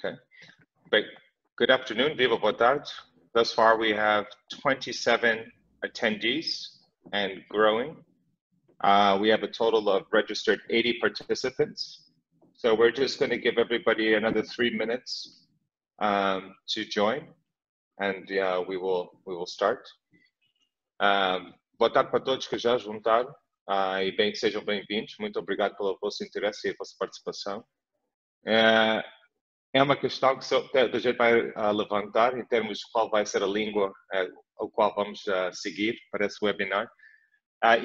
Okay, great. Good afternoon, viva boa tarde. Thus far, we have 27 attendees and growing. We have a total of registered 80 participants. So we're just going to give everybody another 3 minutes to join, and we will start. Boa tarde para todos que já juntaram e bem, sejam bem-vindos. Muito obrigado pelo vosso interesse e a vossa participação. É uma questão que a gente vai levantar em termos de qual vai ser a língua ao qual vamos seguir para esse webinar.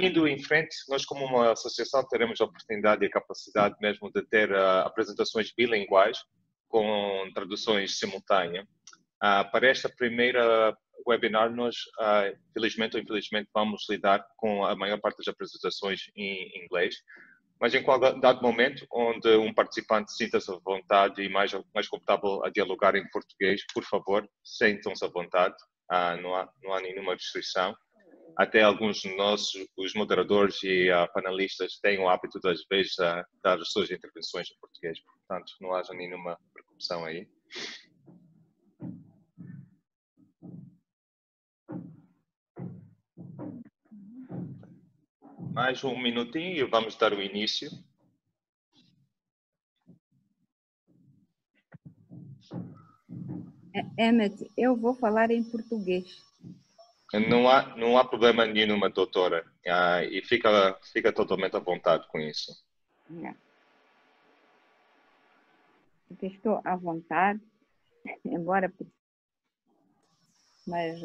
Indo em frente, nós como uma associação teremos a oportunidade e a capacidade mesmo de ter apresentações bilinguais com traduções simultâneas. Para esta primeira webinar, nós, felizmente ou infelizmente, vamos lidar com a maior parte das apresentações em inglês. Mas em qualquer dado momento onde um participante sinta-se à vontade e mais confortável a dialogar em português, por favor, sentam-se à vontade, não há nenhuma restrição. Até alguns de nós, os moderadores e panelistas, têm o hábito, às vezes, dar as suas intervenções em português, portanto, não haja nenhuma preocupação aí. Mais um minutinho e vamos dar o início. Emmet, eu vou falar em português. Não há problema nenhum, doutora, e fica totalmente à vontade com isso. Estou à vontade, embora, mas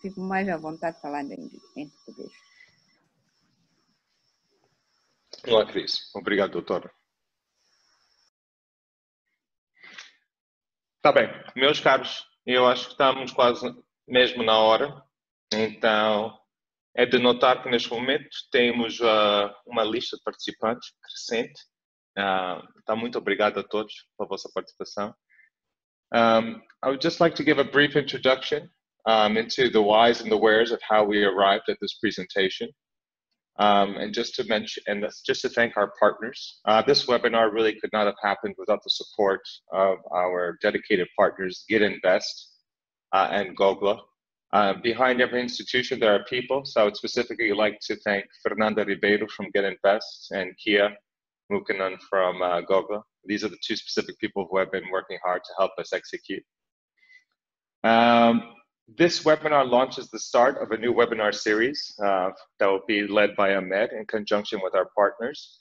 fico mais à vontade falando em português. Não há crise. Obrigado, doutora. Tá bem, meus caros, eu acho que estamos quase mesmo na hora, então é de notar que neste momento temos uma lista de participantes crescente. Então, muito obrigado a todos pela vossa participação. I would just like to give a brief introduction into the whys and the wheres of how we arrived at this presentation. And just to mention, and just to thank our partners. This webinar really could not have happened without the support of our dedicated partners, GET.invest and GOGLA. Behind every institution, there are people. So I would specifically like to thank Fernanda Ribeiro from GET.invest and Kia Mukanan from GOGLA. These are the two specific people who have been working hard to help us execute. This webinar launches the start of a new webinar series that will be led by AMER in conjunction with our partners.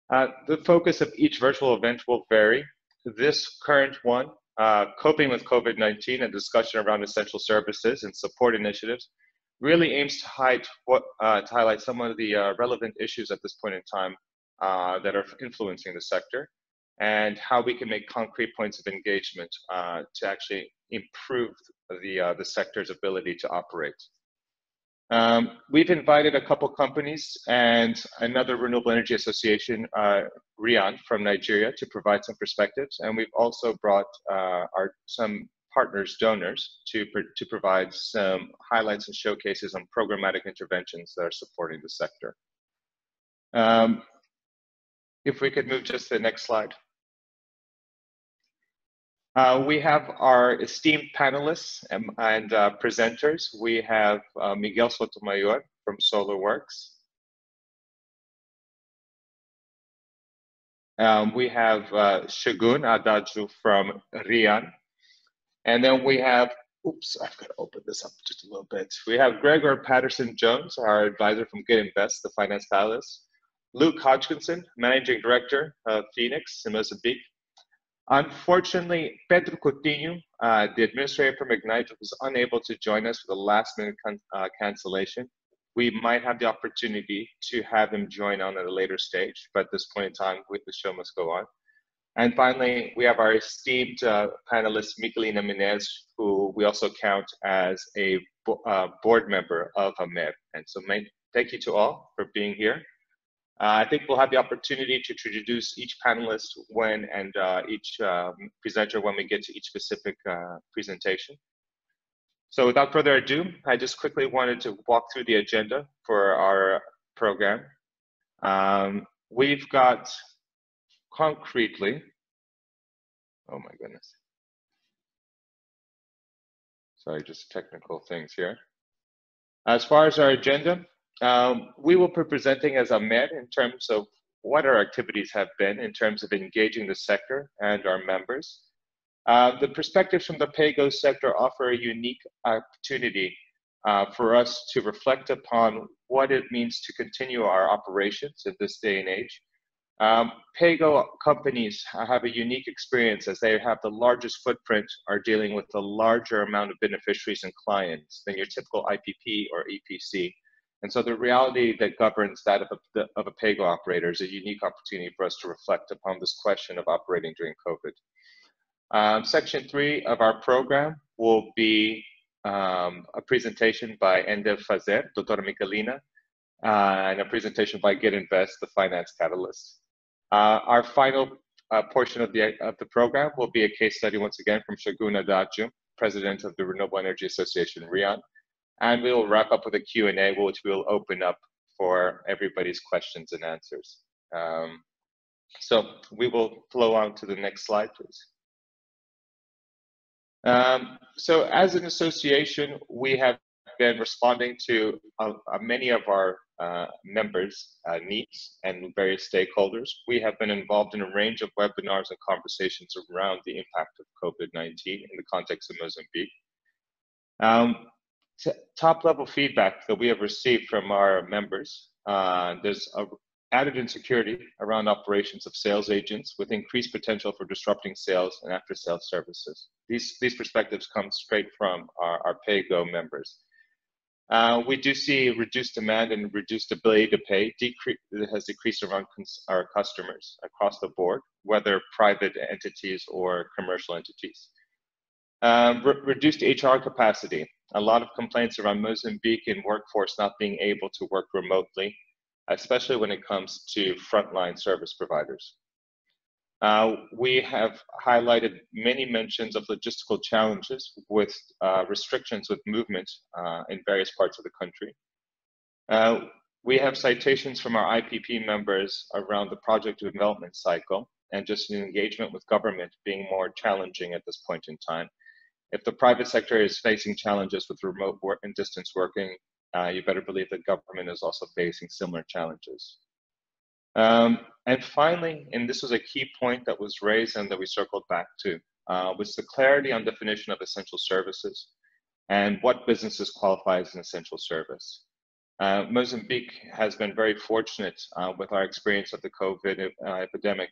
The focus of each virtual event will vary. This current one, Coping with COVID-19, a discussion around essential services and support initiatives, really aims to highlight some of the relevant issues at this point in time that are influencing the sector and how we can make concrete points of engagement to actually improve the sector's ability to operate. We've invited a couple companies and another renewable energy association, RIAN from Nigeria, to provide some perspectives, and we've also brought some partners, donors, to provide some highlights and showcases on programmatic interventions that are supporting the sector. If we could move just to the next slide. We have our esteemed panelists and presenters. We have Miguel Sotomayor from SolarWorks. We have Shagun Adaju from RIAN. And then we have, oops, I've got to open this up just a little bit. We have Gregor Patterson-Jones, our advisor from GET.invest, the finance panelist. Luke Hodgkinson, managing director of Phoenix in Mozambique. Unfortunately, Pedro Coutinho, the administrator from Ignite, was unable to join us for the last-minute cancellation. We might have the opportunity to have him join on at a later stage, but at this point in time, the show must go on. And finally, we have our esteemed panelist, Michelina Menez, who we also count as a board member of AMER. And so thank you to all for being here. I think we'll have the opportunity to introduce each panelist and each presenter when we get to each specific presentation. So without further ado, I just quickly wanted to walk through the agenda for our program. We've got concretely Oh my goodness. Sorry, just technical things here. As far as our agenda, we will be presenting as AMER in terms of what our activities have been in terms of engaging the sector and our members. The perspectives from the PAYGO sector offer a unique opportunity for us to reflect upon what it means to continue our operations in this day and age. PAYGO companies have a unique experience as they have the largest footprint, are dealing with a larger amount of beneficiaries and clients than your typical IPP or EPC. And so the reality that governs that of a PAYGO operator is a unique opportunity for us to reflect upon this question of operating during COVID. Section 3 of our program will be a presentation by EnDev Fazer, Dr. Michalina, and a presentation by GET.invest, the finance catalyst. Our final portion of the program will be a case study once again from Shogun Adaju, President of the Renewable Energy Association, RIAN, and we will wrap up with a Q&A, which we'll open up for everybody's questions and answers. So we will flow on to the next slide, please. So as an association, we have been responding to many of our members' needs and various stakeholders. We have been involved in a range of webinars and conversations around the impact of COVID-19 in the context of Mozambique. Top-level feedback that we have received from our members, there's added insecurity around operations of sales agents with increased potential for disrupting sales and after-sales services. These perspectives come straight from our PAYGO members. We do see reduced demand and reduced ability to pay has decreased around our customers across the board, whether private entities or commercial entities. Reduced HR capacity. A lot of complaints around Mozambican workforce not being able to work remotely, especially when it comes to frontline service providers. We have highlighted many mentions of logistical challenges with restrictions with movement in various parts of the country. We have citations from our IPP members around the project development cycle and just an engagement with government being more challenging at this point in time. If the private sector is facing challenges with remote work and distance working, you better believe the government is also facing similar challenges. And finally, and this was a key point that was raised and that we circled back to, was the clarity on definition of essential services and what businesses qualify as an essential service. Mozambique has been very fortunate with our experience of the COVID epidemic,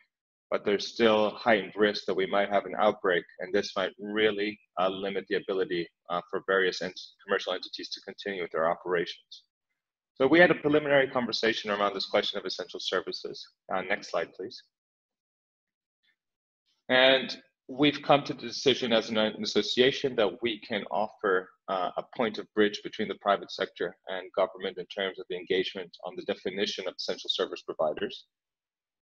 but there's still heightened risk that we might have an outbreak, and this might really limit the ability for various commercial entities to continue with their operations. So we had a preliminary conversation around this question of essential services. Next slide, please. And we've come to the decision as an association that we can offer a point of bridge between the private sector and government in terms of the engagement on the definition of essential service providers,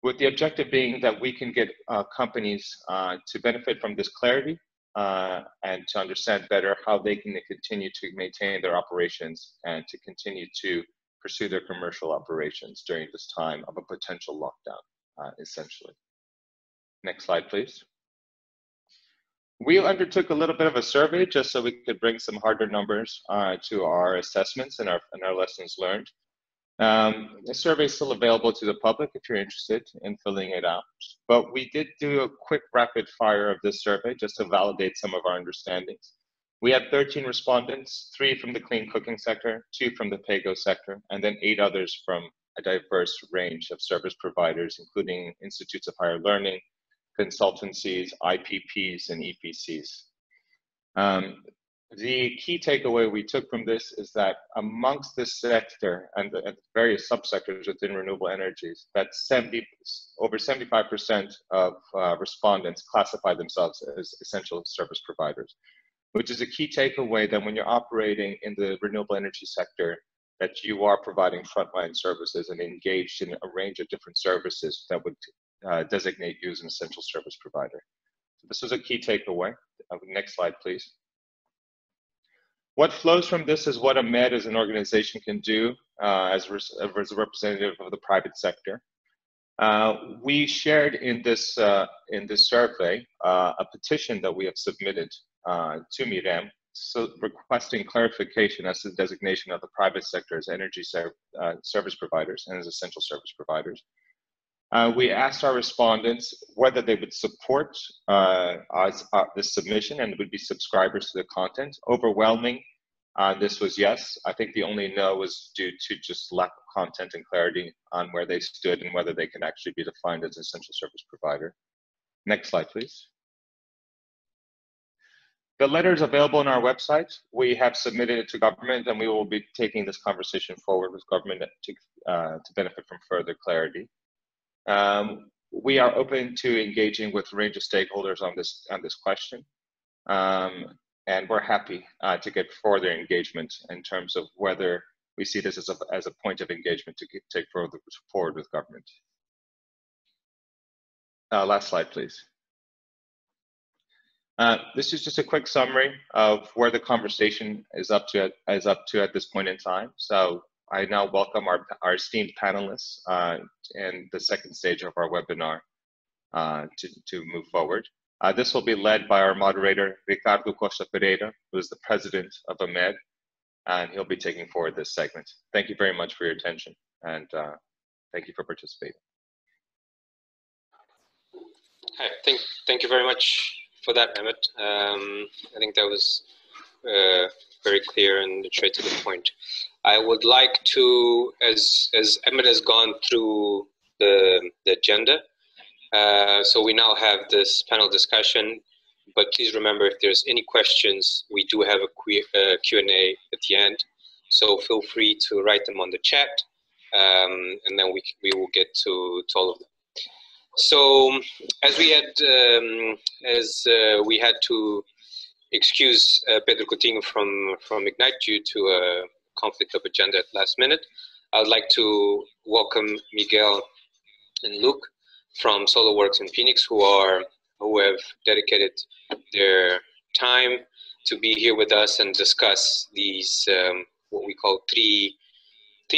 with the objective being that we can get companies to benefit from this clarity and to understand better how they can continue to maintain their operations and to continue to pursue their commercial operations during this time of a potential lockdown, essentially. Next slide, please. We undertook a little bit of a survey just so we could bring some harder numbers to our assessments and our lessons learned. The survey is still available to the public if you're interested in filling it out. But we did do a quick rapid fire of this survey just to validate some of our understandings. We had 13 respondents, 3 from the clean cooking sector, 2 from the PAYGO sector, and then 8 others from a diverse range of service providers, including institutes of higher learning, consultancies, IPPs, and EPCs. The key takeaway we took from this is that amongst this sector and the various subsectors within renewable energies, that over 75% of respondents classify themselves as essential service providers, which is a key takeaway that when you're operating in the renewable energy sector, that you are providing frontline services and engaged in a range of different services that would designate you as an essential service provider. So this is a key takeaway. Next slide, please. What flows from this is what AMER as an organization can do as a representative of the private sector. We shared in this survey a petition that we have submitted to MIREM, so requesting clarification as to the designation of the private sector as energy service providers and as essential service providers. We asked our respondents whether they would support this submission and would be subscribers to the content. Overwhelming, this was yes. I think the only no was due to just lack of content and clarity on where they stood and whether they can actually be defined as an essential service provider. Next slide, please. The letter is available on our website. We have submitted it to government, and we will be taking this conversation forward with government to benefit from further clarity. We are open to engaging with a range of stakeholders on this question, and we're happy to get further engagement in terms of whether we see this as a point of engagement to take forward with government. Last slide, please. This is just a quick summary of where the conversation is up to at this point in time. So I now welcome our esteemed panelists in the second stage of our webinar to move forward. This will be led by our moderator, Ricardo Costa Pereira, who is the president of AMER, and he'll be taking forward this segment. Thank you very much for your attention, and thank you for participating. Hi, thank you very much for that, Emmett. I think that was very clear and straight to the point. I would like to, as Emmett has gone through the agenda, so we now have this panel discussion, but please remember, if there's any questions, we do have a Q&A at the end, so feel free to write them on the chat, and then we will get to all of them. So as we had to excuse Pedro Coutinho from Ignite due to a conflict of agenda at last minute, I would like to welcome Miguel and Luke from SolarWorks in Phoenix, who have dedicated their time to be here with us and discuss these what we call three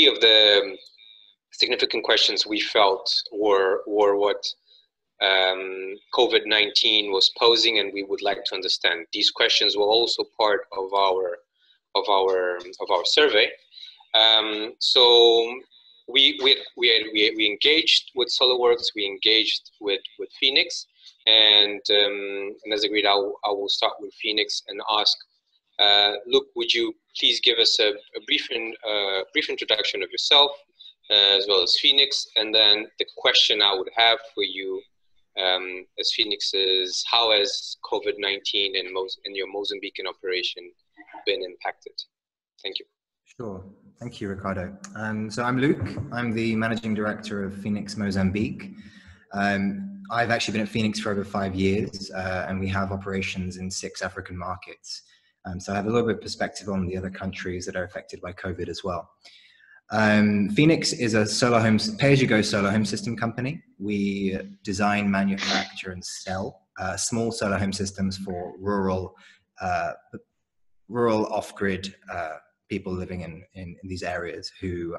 of the significant questions we felt were what COVID-19 was posing, and we would like to understand. These questions were also part of our survey. So we engaged with SolarWorks, we engaged with Phoenix, and as agreed, I will start with Phoenix and ask, Luke, would you please give us a brief introduction of yourself, as well as Phoenix, and then the question I would have for you as Phoenix is, how has COVID-19 in your Mozambican operation been impacted? Thank you. Sure. Thank you, Ricardo. So I'm Luke. I'm the Managing Director of Phoenix Mozambique. I've actually been at Phoenix for over 5 years, and we have operations in 6 African markets. So I have a little bit of perspective on the other countries that are affected by COVID as well. Phoenix is a pay-as-you-go solar home system company. We design, manufacture, and sell small solar home systems for rural off-grid people living in these areas who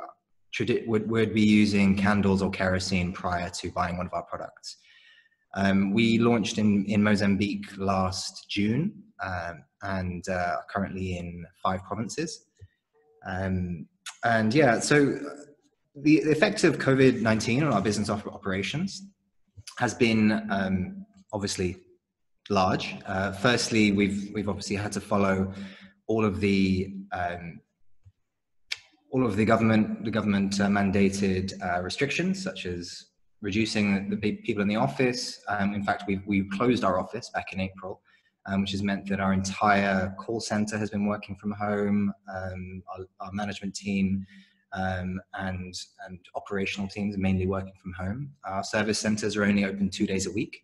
would be using candles or kerosene prior to buying one of our products. We launched in Mozambique last June and currently in 5 provinces. And yeah, so the effects of COVID-19 on our business operations has been obviously large. Firstly, we've obviously had to follow all of the government mandated restrictions, such as reducing the people in the office. In fact, we closed our office back in April, which has meant that our entire call center has been working from home. Our management team and operational teams are mainly working from home. Our service centers are only open 2 days a week.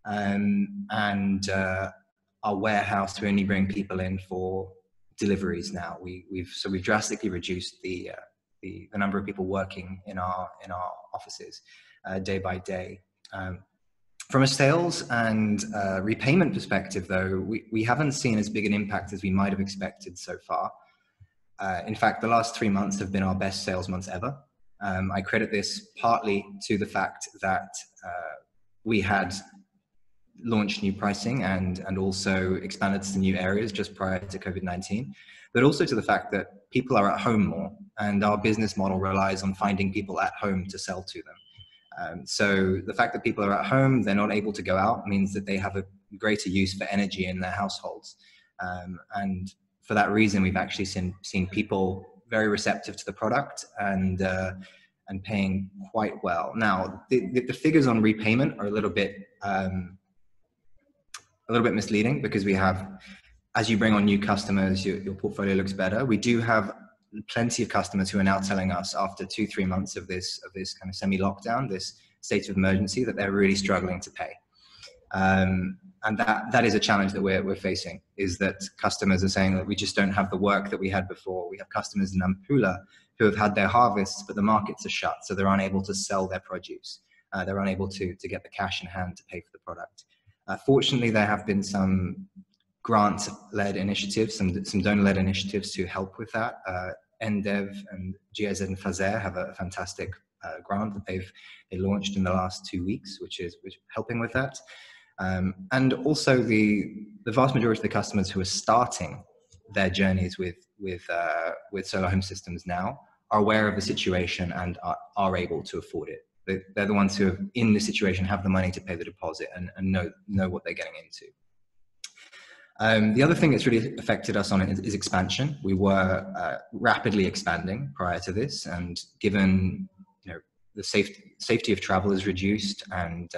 And our warehouse, we only bring people in for deliveries now. We've drastically reduced the number of people working in our offices day by day. From a sales and repayment perspective, though, we haven't seen as big an impact as we might have expected so far. In fact, the last 3 months have been our best sales months ever. I credit this partly to the fact that we had launched new pricing and also expanded to new areas just prior to COVID-19, but also to the fact that people are at home more, and our business model relies on finding people at home to sell to them. So the fact that people are at home, they're not able to go out, means that they have a greater use for energy in their households. And for that reason, we've actually seen people very receptive to the product and paying quite well. Now, the figures on repayment are a little bit misleading, because we have, as you bring on new customers, your portfolio looks better. We do have plenty of customers who are now telling us after 2-3 months of this kind of semi-lockdown, this state of emergency, that they're really struggling to pay. And that is a challenge that we're facing, is that customers are saying that we just don't have the work that we had before. We have customers in Nampula who have had their harvests, but the markets are shut, so they're unable to sell their produce. They're unable to get the cash in hand to pay for the product. Fortunately, there have been some grant-led initiatives, some donor-led initiatives to help with that. EnDev and GET.invest have a fantastic grant that they launched in the last 2 weeks, which is helping with that. And also the vast majority of the customers who are starting their journeys with solar home systems now are aware of the situation and are able to afford it. They're the ones who are in the situation, have the money to pay the deposit, and know what they're getting into. The other thing that's really affected us on it is expansion. We were rapidly expanding prior to this, and given the safety of travel is reduced and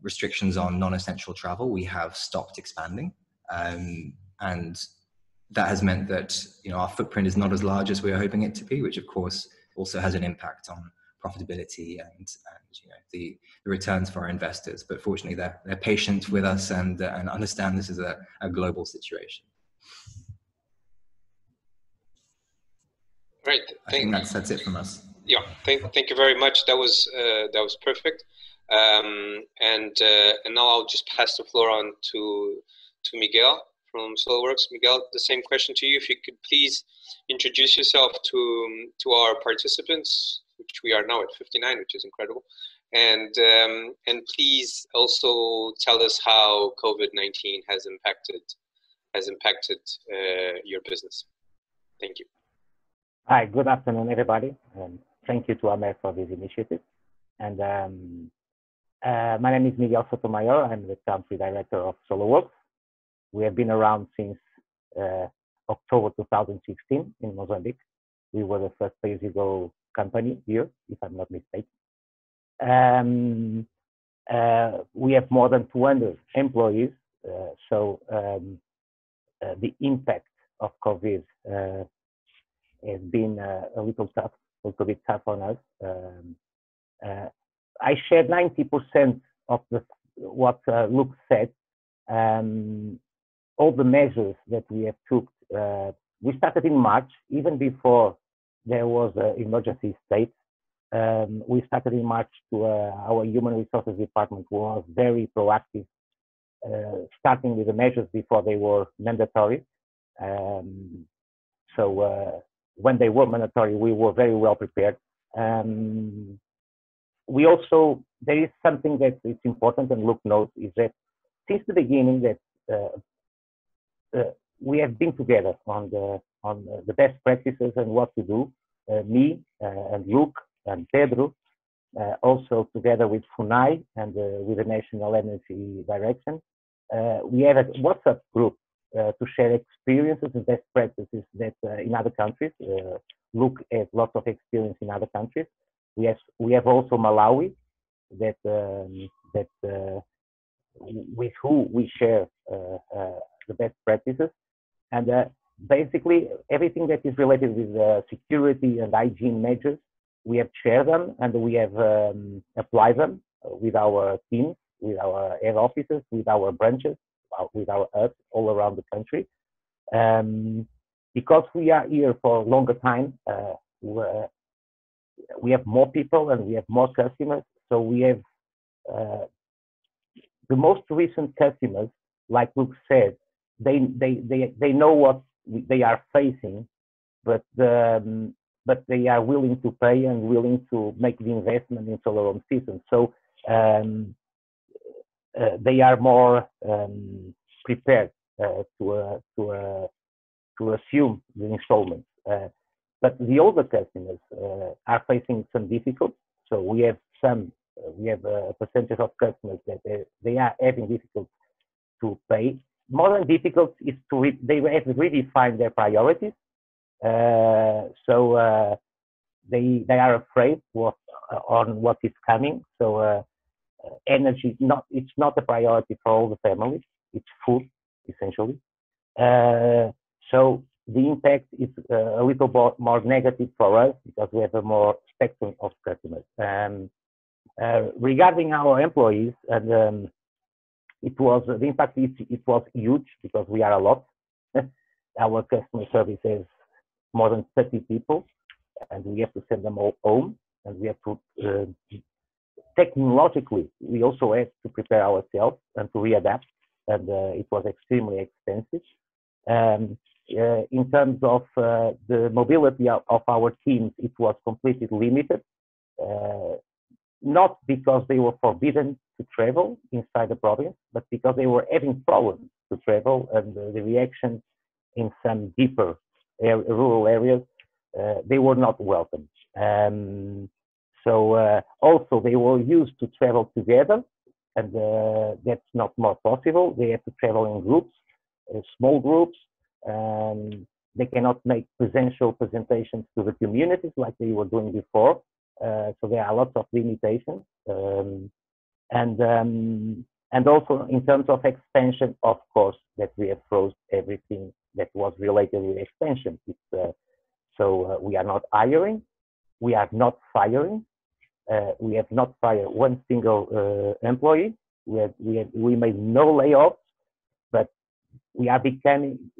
restrictions on non-essential travel, we have stopped expanding, and that has meant that our footprint is not as large as we were hoping it to be, which of course also has an impact on profitability and the returns for our investors. But fortunately, they're patient with us and understand this is a global situation. Right. I think that's it from us. Yeah. Thank you very much. That was perfect. And now I'll just pass the floor on to Miguel from SolarWorks. Miguel, the same question to you. If you could please introduce yourself to our participants, which we are now at 59, which is incredible. And please also tell us how COVID-19 has impacted your business. Thank you. Hi, good afternoon, everybody. Thank you to AMER for this initiative. And my name is Miguel Sotomayor. I'm the country director of SolarWorks. We have been around since October 2016 in Mozambique. We were the first pay-as-you-go company here, if I'm not mistaken. We have more than 200 employees, so the impact of COVID has been a little bit tough on us. I shared 90% of what Luke said. All the measures that we have took, we started in March, even before there was an emergency state. We started in March to our human resources department was very proactive, starting with the measures before they were mandatory. So when they were mandatory, we were very well prepared. We also, there is something that is important, and Luke knows, is that since the beginning that we have been together on the best practices and what to do. Me and Luke and Pedro, also together with FUNAI and with the National Energy Direction. We have a WhatsApp group to share experiences and best practices that in other countries. Luke has lots of experience in other countries. We have also Malawi that with who we share the best practices, and basically everything that is related with security and hygiene measures, we have shared them and we have applied them with our teams, with our head offices, with our branches, with our hubs all around the country. Because we are here for a longer time, we have more people and we have more customers. So we have the most recent customers, like Luke said, they know what they are facing, but but they are willing to pay and willing to make the investment in solar home systems. So they are more prepared to assume the installments. But the older customers are facing some difficulties. So we have a percentage of customers that they are having difficulty to pay. More than difficult is they have to redefine their priorities. So they are afraid on what is coming. So energy it's not a priority for all the families. It's food essentially. So the impact is a little more negative for us because we have a more spectrum of customers. Regarding our employees, and the impact it was huge because we are a lot. Our customer service has more than 30 people, and we have to send them all home, and we have to technologically we also have to prepare ourselves and to readapt, and it was extremely expensive. In terms of the mobility of our teams, it was completely limited, not because they were forbidden to travel inside the province, but because they were having problems to travel, and the reaction in some deeper rural areas, they were not welcome. So also they were used to travel together, and that's not more possible. They have to travel in groups, small groups. They cannot make presential presentations to the communities like they were doing before. So there are lots of limitations. And also in terms of expansion, of course, that we have frozen everything that was related with expansion. So we are not hiring, we are not firing. We have not fired one single employee. We made no layoffs, but we are becoming.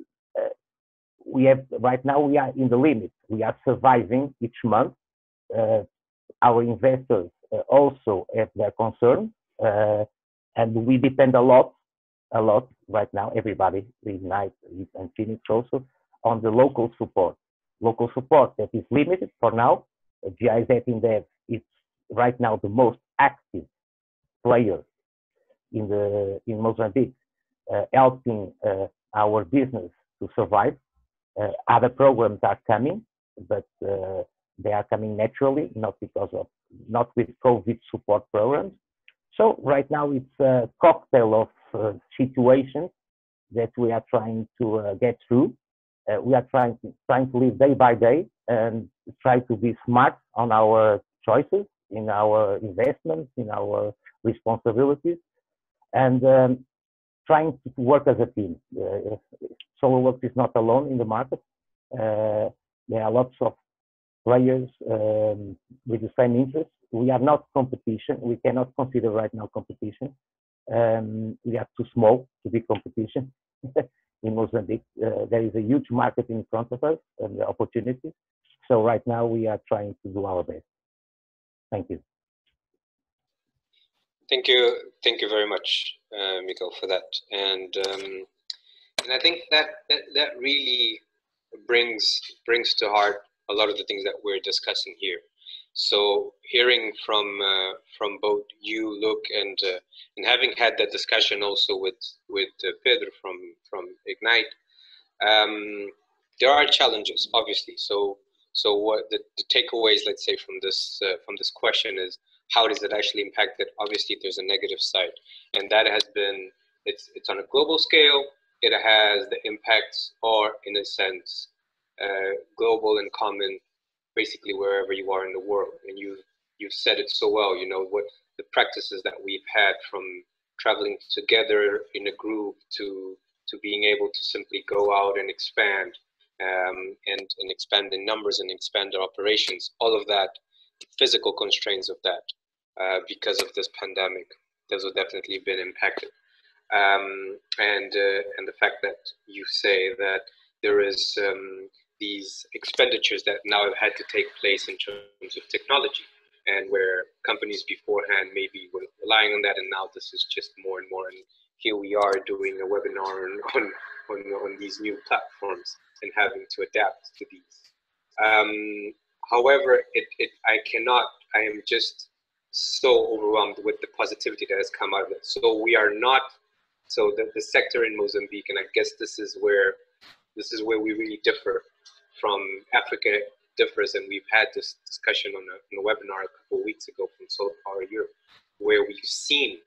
Right now we are in the limit. We are surviving each month. Our investors also have their concerns, and we depend a lot right now. Everybody, Ignite and Phoenix also, on the local support. Local support that is limited for now. GET.invest is right now the most active player in Mozambique, helping our business to survive. Other programs are coming, but they are coming naturally, not with COVID support programs. So right now it's a cocktail of situations that we are trying to get through. We are trying to live day by day and try to be smart on our choices, in our investments, in our responsibilities, and trying to work as a team. SolarWorks is not alone in the market. There are lots of players with the same interests. We are not competition. We cannot consider right now competition. We are too small to be competition in Mozambique. There is a huge market in front of us and the opportunities. So right now we are trying to do our best. Thank you. Thank you very much, Miguel, for that. And I think that really brings to heart a lot of the things that we're discussing here. So hearing from both you, Luke, and having had that discussion also with Pedro from Ignite, there are challenges, obviously. So what the takeaways, let's say, from this question is, how does it actually impact it? Obviously, there's a negative side, and that has been it's on a global scale. It has the impacts, or in a sense, global and common, basically wherever you are in the world. And you've said it so well. You know what the practices that we've had, from traveling together in a group to being able to simply go out and expand, and expand in numbers and expand our operations. All of that, physical constraints of that, because of this pandemic, those have definitely been impacted. And the fact that you say that there is these expenditures that now have had to take place in terms of technology, and where companies beforehand maybe were relying on that, and now this is just more and more. And here we are doing a webinar on these new platforms and having to adapt to these. However, I am just so overwhelmed with the positivity that has come out of it. So we are not, so the sector in Mozambique, and I guess this is where we really differ from Africa differs, and we've had this discussion on a webinar a couple of weeks ago from Solar Power Europe, where we've seen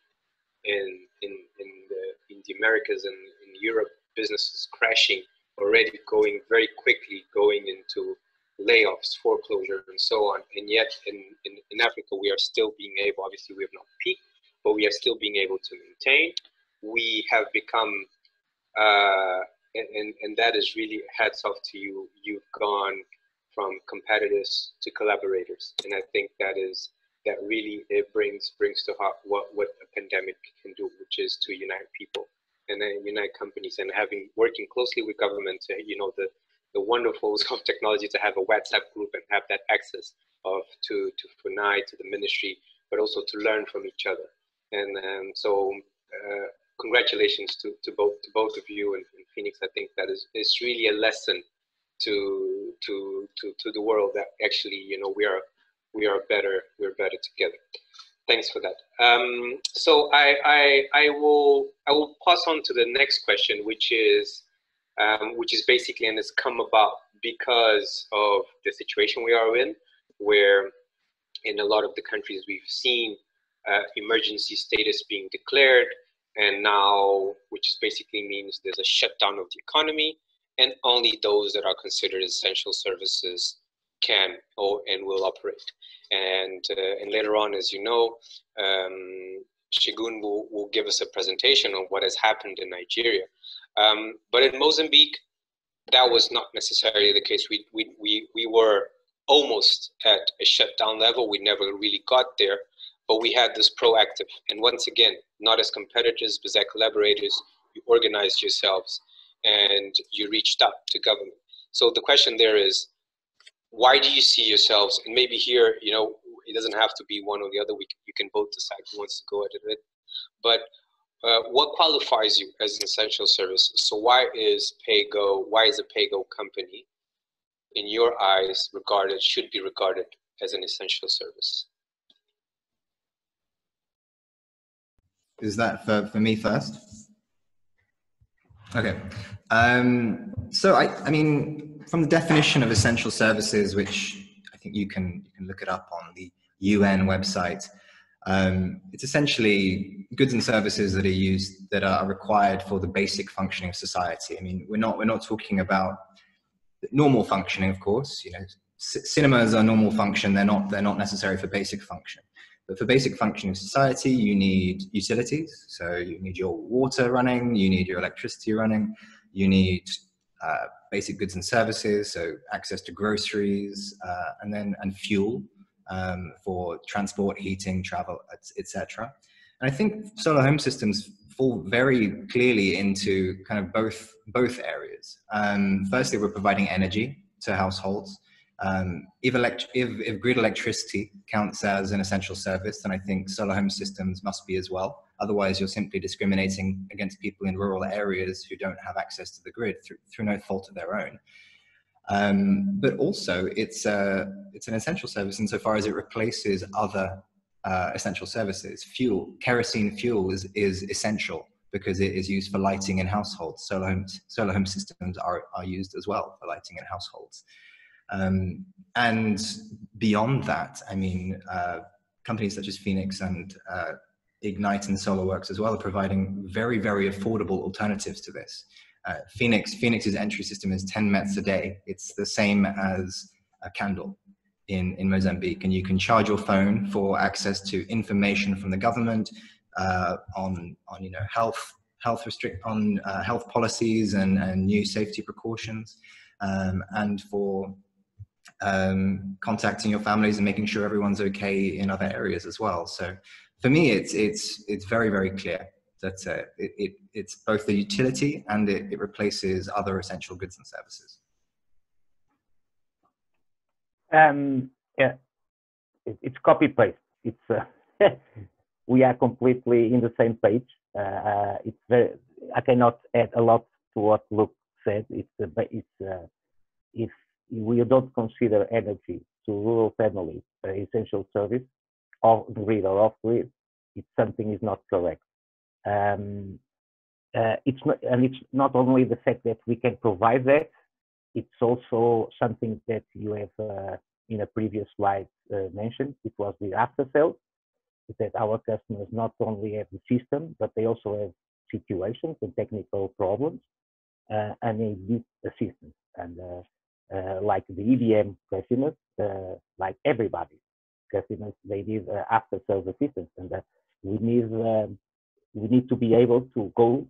in the Americas and in Europe businesses crashing already, going very quickly, going into layoffs, foreclosure, and so on. And yet in Africa, we are still being able, obviously we have not peaked, but we are still being able to maintain. We have become, and that is really hats off to you. You've gone from competitors to collaborators. And I think that really it brings to heart what a pandemic can do, which is to unite people and then unite companies, and working closely with government, the wonderfuls of technology, to have a WhatsApp group and have that access to FUNAI, to the ministry, but also to learn from each other. And so congratulations to both of you and Phoenix. I think that is really a lesson to the world that actually, we are better together. Thanks for that. So I will pass on to the next question, which is basically, and it's come about because of the situation we are in, where in a lot of the countries we've seen emergency status being declared, and now, which basically means there's a shutdown of the economy, and only those that are considered essential services can and will operate. And later on, as you know, Shigun will give us a presentation on what has happened in Nigeria. But in Mozambique, that was not necessarily the case. We were almost at a shutdown level. We never really got there, but we had this proactive. And once again, not as competitors, but as collaborators, you organized yourselves and you reached out to government. So the question there is, why do you see yourselves, and maybe here, it doesn't have to be one or the other, you can both decide who wants to go at it, but what qualifies you as an essential service? So why is a PayGo company, in your eyes, should be regarded as an essential service? Is that for me first? Okay. So I mean, from the definition of essential services, which I think you can look it up on the UN website, it's essentially goods and services that are required for the basic functioning of society. I mean, we're not talking about normal functioning, of course. Cinemas are normal function. They're not necessary for basic function. But for basic functioning of society, you need utilities. So you need your water running, you need your electricity running, you need basic goods and services, so access to groceries, and fuel for transport, heating, travel, etc. And I think solar home systems fall very clearly into kind of both areas. Firstly, we're providing energy to households. If grid electricity counts as an essential service, then I think solar home systems must be as well. Otherwise, you're simply discriminating against people in rural areas who don't have access to the grid through no fault of their own. But also, it's an essential service insofar as it replaces other essential services. Kerosene fuel is essential because it is used for lighting in households. Solar home systems are used as well for lighting in households. And beyond that, I mean, companies such as Phoenix and Ignite and SolarWorks as well are providing very, very affordable alternatives to this. Phoenix's entry system is 10 mets a day. It's the same as a candle in Mozambique, and you can charge your phone for access to information from the government on health policies and new safety precautions, and for contacting your families and making sure everyone's okay in other areas as well. So for me, it's very, very clear that it's both the utility and it replaces other essential goods and services. Yeah, it's copy paste. It's we are completely in the same page. It's very. I cannot add a lot to what Luke said. If we don't consider energy to rural families essential service off grid or off grid, it's something is not correct. It's not only the fact that we can provide that, it's also something that you have in a previous slide mentioned. It was the after sales, that our customers not only have the system, but they also have situations and technical problems, and they need assistance. And like the EDM customers, like everybody customers, they need after sales assistance, and we need to be able to go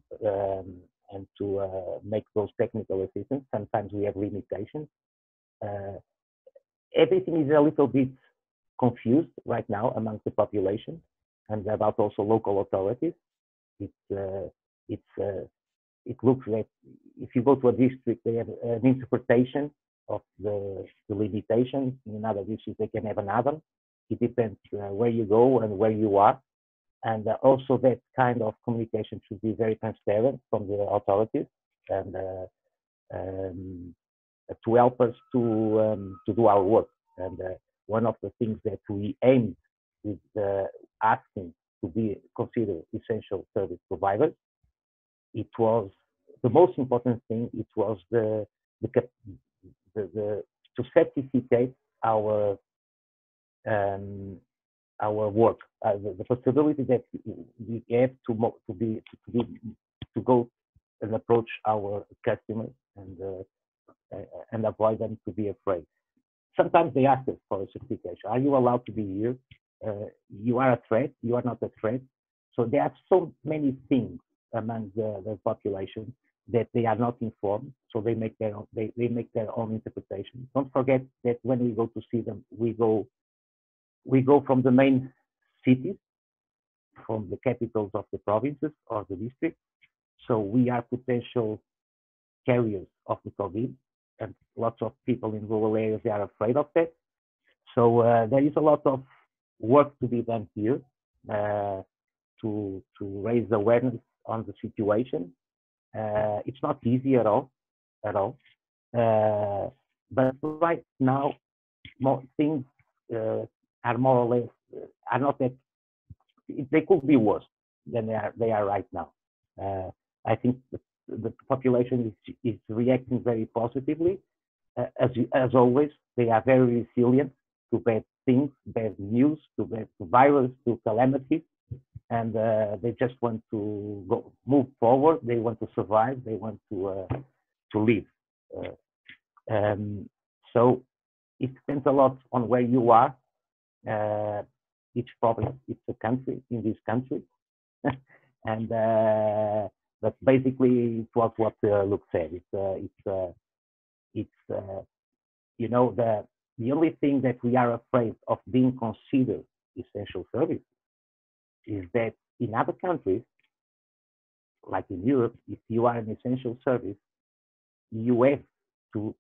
and to make those technical assistance. Sometimes we have limitations. Everything is a little bit confused right now amongst the population and about also local authorities. It looks like if you go to a district, they have an interpretation of the limitations. In another district, they can have another. It depends where you go and where you are. And also that kind of communication should be very transparent from the authorities and to help us to do our work. And one of the things that we aimed with asking to be considered essential service providers, it was the most important thing. It was to certificate our work, the possibility that we have to go and approach our customers and avoid them to be afraid. Sometimes they ask us for a certification. Are you allowed to be here? You are a threat. You are not a threat. So there are so many things among the population that they are not informed. So they make their own, they make their own interpretation. Don't forget that when we go to see them, we go from the main cities, from the capitals of the provinces or the districts. So we are potential carriers of the COVID, and lots of people in rural areas, they are afraid of that. So there is a lot of work to be done here to raise awareness on the situation. It's not easy at all. But right now, things are more or less are not that. They could be worse than they are right now. I think the population is reacting very positively. As always, they are very resilient to bad things, bad news, to virus, to calamities, and they just want to move forward. They want to survive. They want to live. So it depends a lot on where you are. Each province, it's a country in this country, and but basically it was what Luke said. It's you know, the only thing that we are afraid of being considered essential service is that in other countries, like in Europe, if you are an essential service, you have to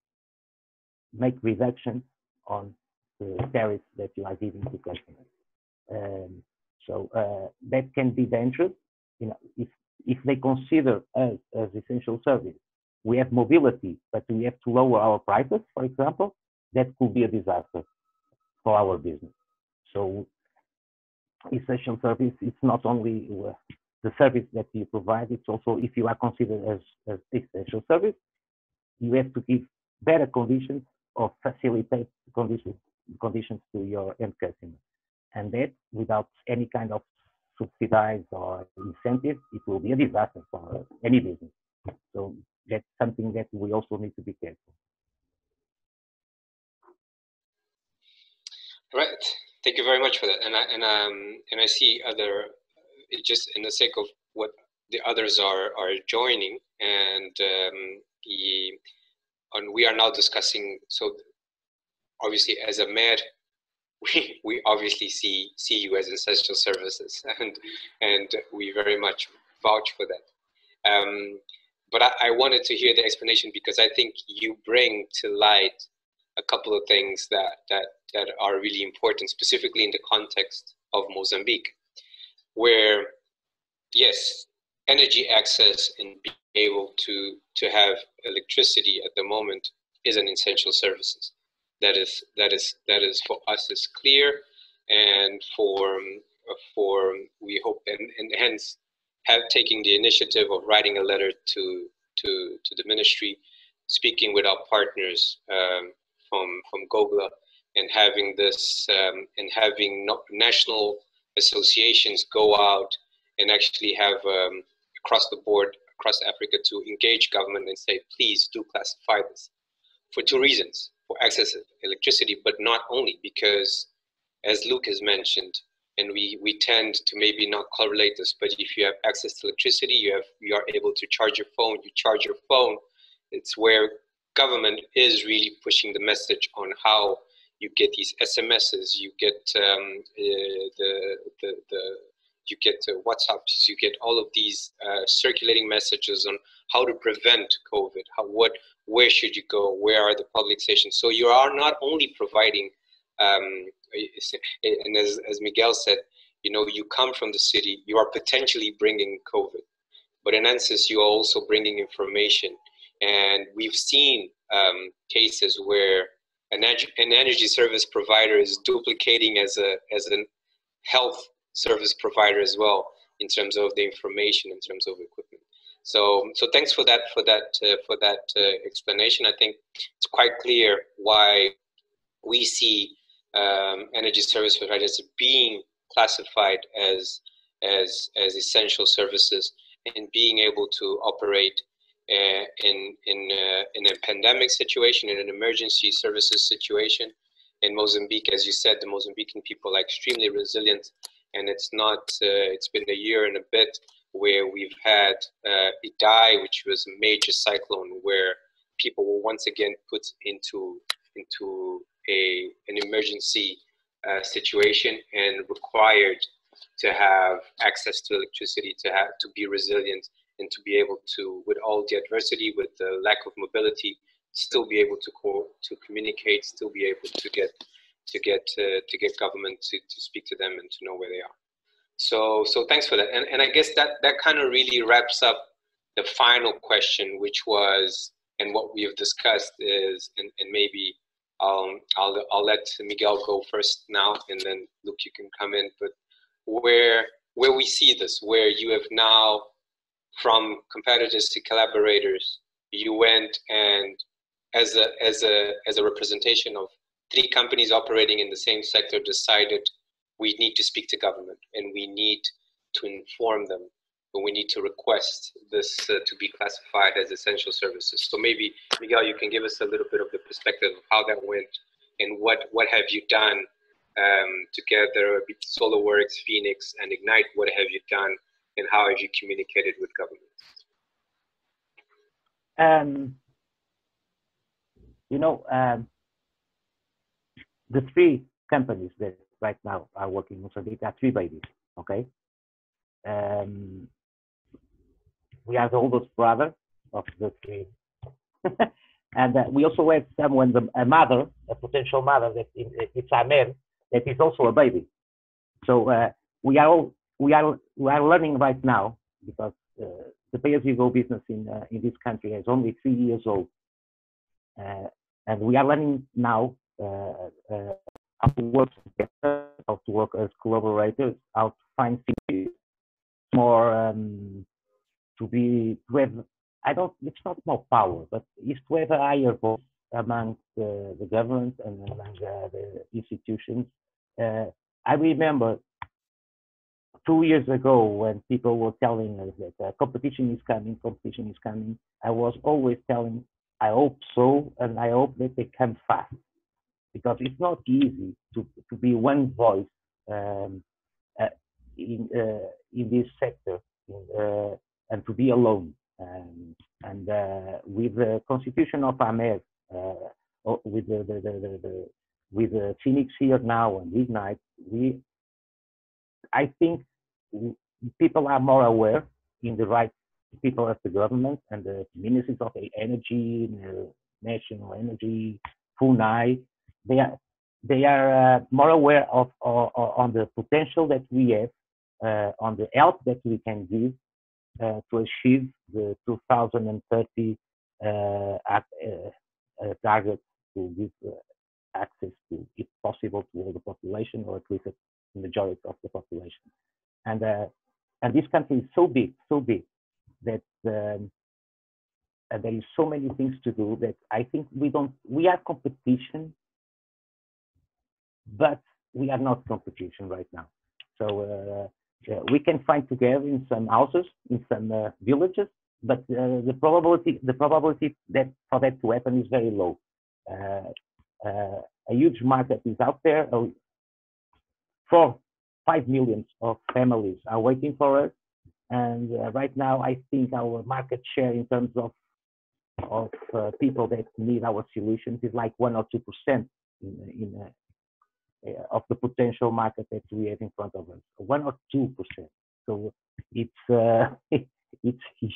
make reductions on the tariffs that you are giving to customers. So that can be dangerous. You know, if they consider us as essential service, we have mobility, but we have to lower our prices, for example, that could be a disaster for our business. So essential service, it's not only the service that you provide, it's also if you are considered as essential service, you have to give better conditions or facilitate conditions to your end customer. And that, without any kind of subsidize or incentive, it will be a disaster for any business. So that's something that we also need to be careful. Right. Thank you very much for that. And I see other, just in the sake of what the others are joining, and we are now discussing. So obviously, as AMER, we obviously see you as essential services, and we very much vouch for that. But I wanted to hear the explanation, because I think you bring to light a couple of things that are really important, specifically in the context of Mozambique, where, yes, energy access and being able to have electricity at the moment is an essential services. that is for us is clear, and for we hope, and hence have taking the initiative of writing a letter to the ministry, speaking with our partners from GOGLA, and having this and having national associations go out and actually have across the board, across Africa, to engage government and say, please do classify this, for two reasons: for access to electricity, but not only, because as Luke has mentioned, and we tend to maybe not correlate this, but if you have access to electricity, you are able to charge your phone. You charge your phone. It's where government is really pushing the message on how you get these SMSs, you get you get WhatsApps, you get all of these circulating messages on how to prevent COVID, where should you go, where are the public stations. So you are not only providing, and as Miguel said, you know, you come from the city, you are potentially bringing COVID, but in essence, you are also bringing information. And we've seen cases where an energy service provider is duplicating as an health service provider as well, in terms of the information, in terms of equipment. So thanks for that explanation. I think it's quite clear why we see energy service providers being classified as essential services, and being able to operate in a pandemic situation, in an emergency services situation. In Mozambique, as you said, the Mozambican people are extremely resilient, and it's been a year and a bit where we've had Idai, which was a major cyclone, where people were once again put into an emergency situation and required to have access to electricity, to be resilient, and to be able to, with all the adversity, with the lack of mobility, still be able to communicate, still be able to get government to speak to them and to know where they are. So thanks for that. And I guess that kind of really wraps up the final question, which was, and what we have discussed is, and maybe I'll let Miguel go first now, and then Luke, you can come in. But where we see this, where you have now, from competitors to collaborators, you went and as a representation of 3 companies operating in the same sector, decided we need to speak to government and we need to inform them, but we need to request this to be classified as essential services. So maybe, Miguel, you can give us a little bit of the perspective of how that went, and what have you done together with SolarWorks, Phoenix, and Ignite. What have you done, and how have you communicated with government? You know, the 3 companies that right now are working in Mozambique are 3 babies, okay? We are the oldest brother of the 3. And we also have someone, a mother, a potential mother, that it's AMER, that is also a baby. So we are learning right now, because the pay-as-you-go business in this country is only 3 years old, and we are learning now how to work together, how to work as collaborators, how to find things more it's not more power, but it's to have a higher voice among the government and among the institutions. I remember 2 years ago, when people were telling us that competition is coming, I was always telling, I hope so, and I hope that they come fast, because it's not easy to be one voice in this sector, and to be alone. And with the constitution of AMER, with the Phoenix here now and Ignite, I think people are more aware, in the right people at the government and the ministries of energy, national energy, FUNAI. They are more aware of on the potential that we have, on the help that we can give to achieve the 2030 target, to give access to, if possible, to all the population, or at least the majority of the population. And this country is so big that there is so many things to do that I think we are competition, but we are not competition right now. So we can find together in some houses, in some villages, but the probability that for that to happen is very low. A huge market is out there. 5 million of families are waiting for us, and right now I think our market share in terms of people that need our solutions is like 1 or 2% of the potential market that we have in front of us. 1 or 2%. So it's it's a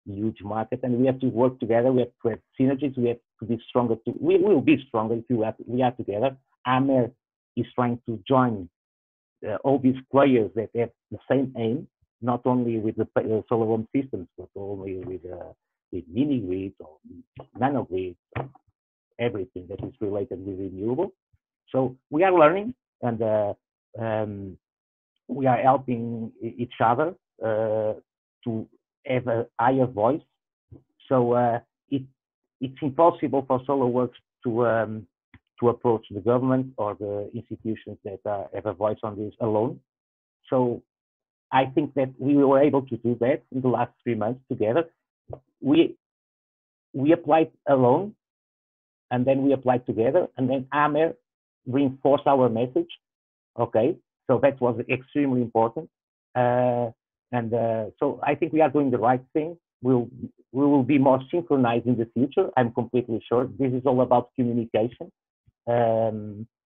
huge market, and we have to work together. We have to have synergies. We have to be stronger. We will be stronger if we are together. AMER is trying to join all these players that have the same aim, not only with the solar home systems, but only with mini grids or nano grids, or everything that is related with renewable. So we are learning, and we are helping each other to have a higher voice. So it's impossible for SolarWorks to approach the government or the institutions that have a voice on this alone. So I think that we were able to do that in the last 3 months together. We applied alone, and then we applied together, and then AMER reinforced our message. Okay, so that was extremely important. So I think we are doing the right thing. We will be more synchronized in the future. I'm completely sure. This is all about communication.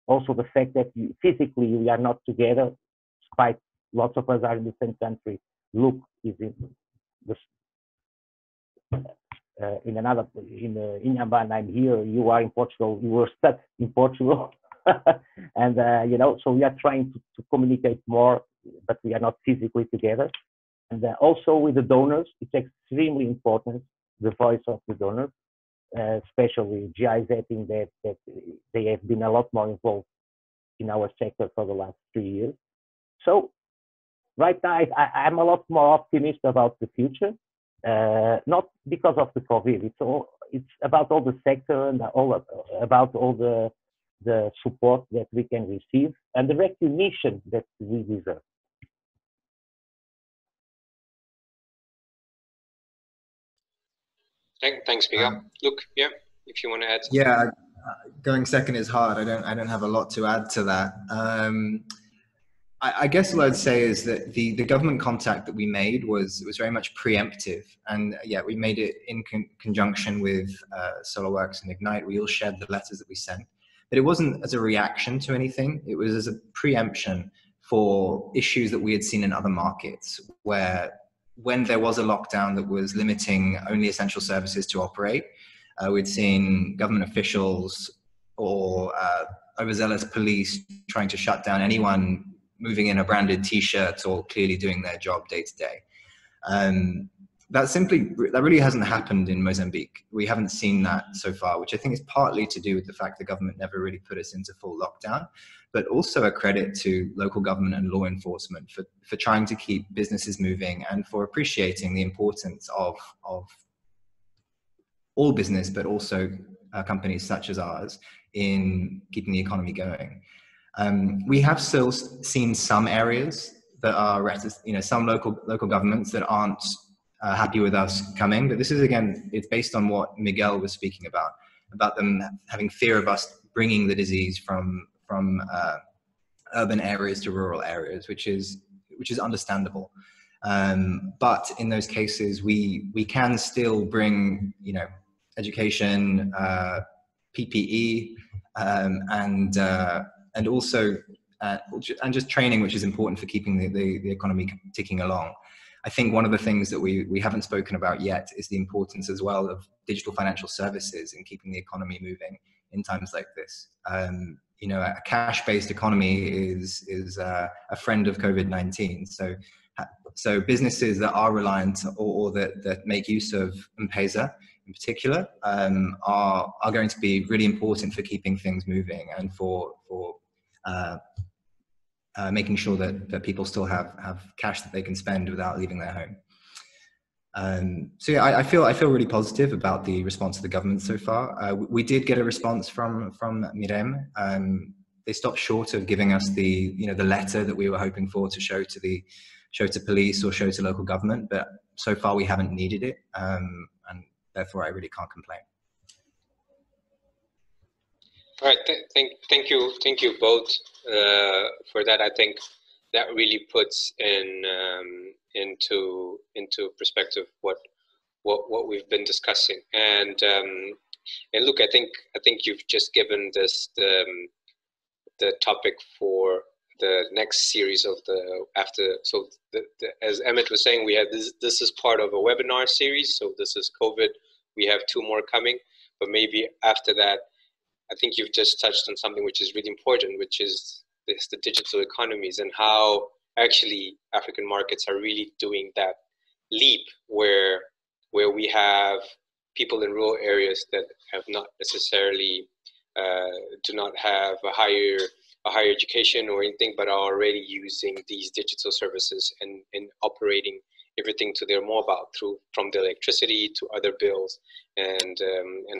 Also the fact that physically we are not together, despite lots of us are in the same country. Luke is in Inhambane, I'm here. You are in Portugal. You were stuck in Portugal, and so we are trying to communicate more, but we are not physically together. And also with the donors, it's extremely important, the voice of the donors, especially GIZ, that they have been a lot more involved in our sector for the last 3 years. So right now, I'm a lot more optimistic about the future, not because of the COVID. It's about all the sector and about all the support that we can receive and the recognition that we deserve. Thanks, Miguel. Luke, yeah, if you want to add something. Yeah, going second is hard. I don't have a lot to add to that. I guess what I'd say is that the government contact that we made was very much preemptive, and yeah, we made it in conjunction with SolarWorks and Ignite. We all shared the letters that we sent, but it wasn't as a reaction to anything. It was as a preemption for issues that we had seen in other markets, where when there was a lockdown that was limiting only essential services to operate, we'd seen government officials or overzealous police trying to shut down anyone moving in a branded t-shirt or clearly doing their job day to day. That really hasn't happened in Mozambique. We haven't seen that so far, which I think is partly to do with the fact the government never really put us into full lockdown, but also a credit to local government and law enforcement for trying to keep businesses moving and for appreciating the importance of all business, but also companies such as ours in keeping the economy going. We have still seen some areas that are, some local governments that aren't happy with us coming, but this is, again, it's based on what Miguel was speaking about them having fear of us bringing the disease from urban areas to rural areas, which is understandable. But in those cases, we can still bring, education, PPE, and also and just training, which is important for keeping the economy ticking along. I think one of the things that we haven't spoken about yet is the importance as well of digital financial services in keeping the economy moving in times like this. A cash-based economy is a friend of COVID-19. So businesses that are reliant or that make use of M-Pesa in particular are going to be really important for keeping things moving and for making sure that people still have cash that they can spend without leaving their home. So yeah, I feel really positive about the response of the government so far. We did get a response from Mirem. They stopped short of giving us the letter that we were hoping for to show to police or show to local government, but so far we haven't needed it, and therefore I really can't complain. All right, thank you both for that. I think that really puts into perspective what we've been discussing. And look, I think you've just given this the topic for the next series of as Emmett was saying, we have this is part of a webinar series. So this is COVID. We have 2 more coming, but maybe after that, I think you've just touched on something which is really important, which is the digital economies and how actually African markets are really doing that leap where we have people in rural areas that have not necessarily do not have a higher education or anything, but are already using these digital services and operating everything to their mobile from the electricity to other bills, and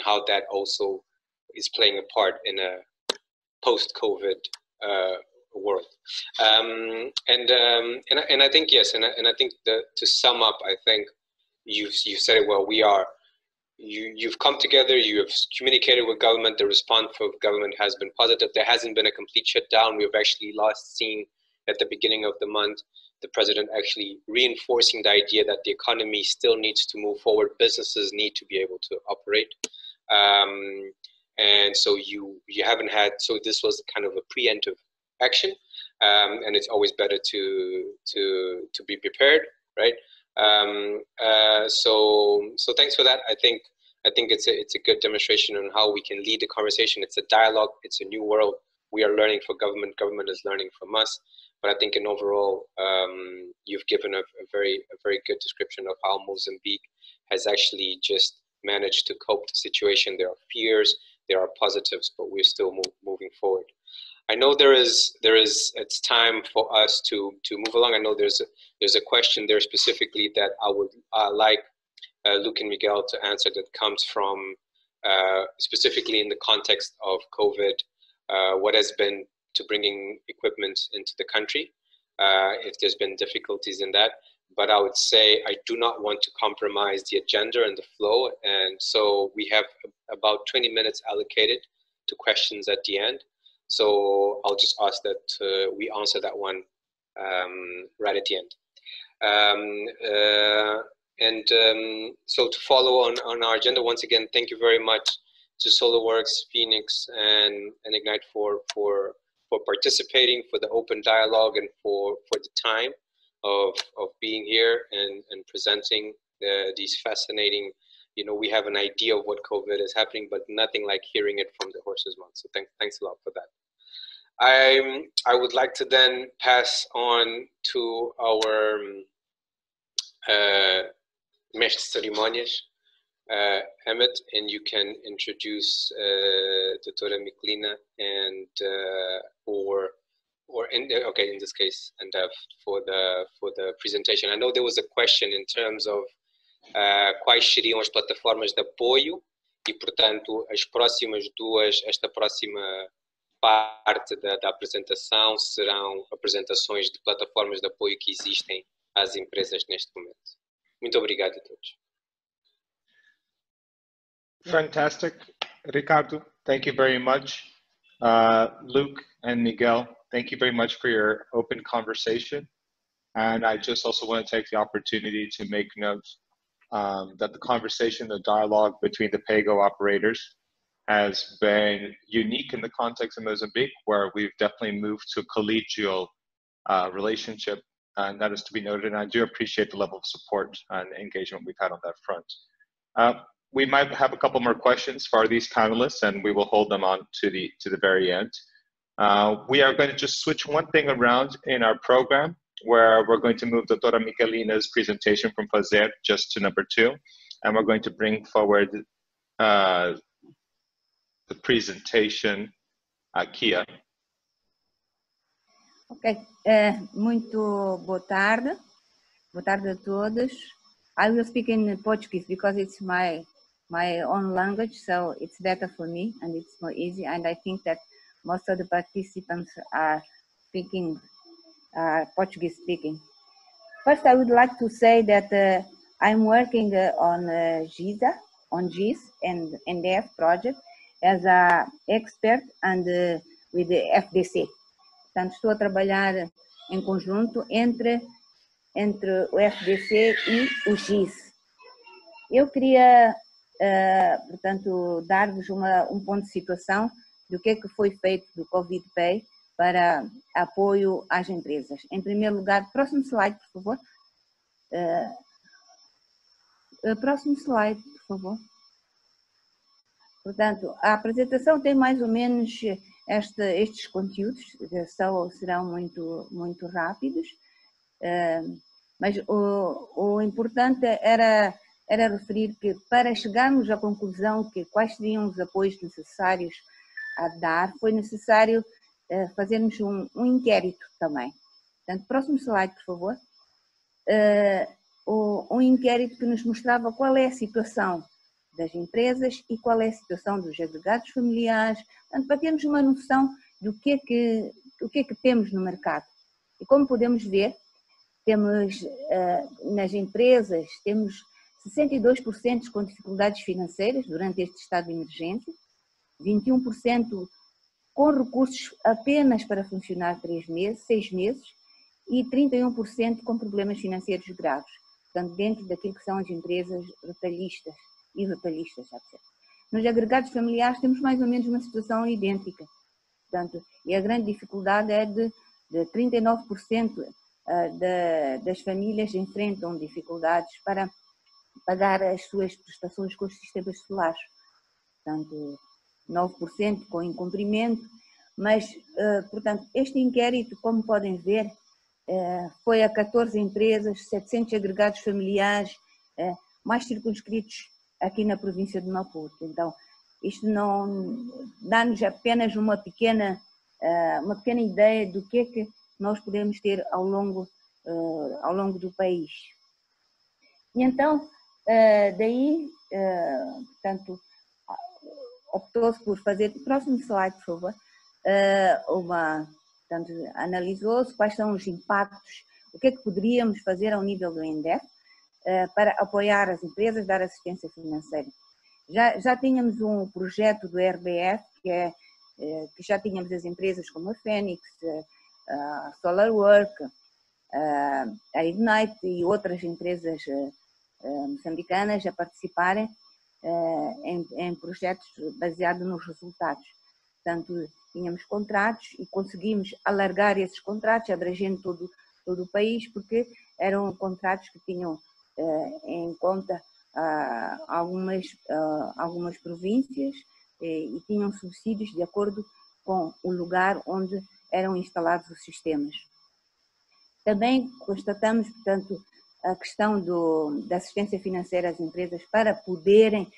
how that also is playing a part in a post-COVID world. And I think yes, and I think to sum up, I think you said it well. You've come together, you have communicated with government, the response from government has been positive. There hasn't been a complete shutdown. We've actually seen at the beginning of the month, the president actually reinforcing the idea that the economy still needs to move forward. Businesses need to be able to operate. And so you haven't had, so this was kind of a preemptive action. And it's always better to be prepared, right? So thanks for that. I think it's a good demonstration on how we can lead the conversation. It's a dialogue. It's a new world. We are learning from government. Government is learning from us. But I think in overall, you've given a very good description of how Mozambique has actually just managed to cope with the situation. There are fears, there are positives, but we're still moving forward. I know there is. It's time for us to move along. I know there's a question there specifically that I would like Luke and Miguel to answer, that comes from specifically in the context of COVID. What has been to bringing equipment into the country? If there's been difficulties in that, but I would say I do not want to compromise the agenda and the flow, and so we have about 20 minutes allocated to questions at the end. So I'll just ask that we answer that one right at the end. So to follow on our agenda, once again, thank you very much to SolarWorks, Phoenix, and Ignite for participating, for the open dialogue, and for the time of being here and presenting these fascinating. We have an idea of what COVID is happening, but nothing like hearing it from the horse's mouth. So thanks a lot for that. I would like to then pass on to our mestre cerimônias, Emmett, and you can introduce Dr. Miklina and okay, in this case, EnDev for the presentation. I know there was a question in terms of quais seriam as plataformas de apoio e, portanto, esta próxima parte da apresentação serão apresentações de plataformas de apoio que existem às empresas neste momento. Muito obrigado a todos. Fantastic, Ricardo. Thank you very much. Luke and Miguel, thank you very much for your open conversation. And I just also want to take the opportunity to make note that the conversation, the dialogue between the PAYGO operators has been unique in the context of Mozambique, where we've definitely moved to a collegial relationship, and that is to be noted. And I do appreciate the level of support and engagement we've had on that front. We might have a couple more questions for these panelists, and we will hold them on to the very end. We are going to just switch one thing around in our program, where we're going to move Dra. Miklina's presentation from Fazer just to number 2. and we're going to bring forward the presentation, Kia. Ok, muito boa tarde a todos. I will speak in Portuguese because it's my own language, so it's better for me and it's more easy, and I think that most of the participants are speaking Portuguese speaking. First, I would like to say that I'm working on GES and EnDev project as an expert and with the FDC. Portanto, estou a trabalhar em conjunto entre o FDC e o GES. Eu queria, portanto, dar-vos um ponto de situação do que foi feito do Covid Pay para apoio às empresas. Em primeiro lugar, próximo slide, por favor. Próximo slide, por favor. Portanto, a apresentação tem mais ou menos estes conteúdos, serão muito rápidos, mas o importante era referir que para chegarmos à conclusão que quais seriam os apoios necessários a dar, foi necessário fazermos um inquérito também. Portanto, próximo slide, por favor. Um inquérito que nos mostrava qual é a situação das empresas e qual é a situação dos agregados familiares, portanto, para termos uma noção do que é que temos no mercado. E como podemos ver, temos nas empresas, temos 62% com dificuldades financeiras durante este estado de emergência, 21% com recursos apenas para funcionar 6 meses e 31% com problemas financeiros graves, portanto, dentro daquilo que são as empresas retalhistas e retalhistas, já que nos agregados familiares temos mais ou menos uma situação idêntica, portanto, e a grande dificuldade é de 39% das famílias enfrentam dificuldades para pagar as suas prestações com os sistemas solares, portanto, 9% com incumprimento, mas, portanto, este inquérito, como podem ver, foi a 14 empresas, 700 agregados familiares, mais circunscritos aqui na província de Maputo. Então, isto não dá-nos apenas uma pequena ideia do que é que nós podemos ter ao longo do país. E então, daí, portanto, optou-se por fazer, próximo slide, por favor, portanto, analisou-se quais são os impactos, o que é que poderíamos fazer ao nível do EnDev para apoiar as empresas, dar assistência financeira. Já tínhamos um projeto do RBF, que já tínhamos as empresas como a Fênix, a SolarWork, a Ignite e outras empresas moçambicanas a participarem em projetos baseados nos resultados. Portanto, tínhamos contratos e conseguimos alargar esses contratos, abrangendo todo o país, porque eram contratos que tinham em conta algumas províncias e tinham subsídios de acordo com o lugar onde eram instalados os sistemas. Também constatamos, portanto, a questão da assistência financeira às empresas para poderem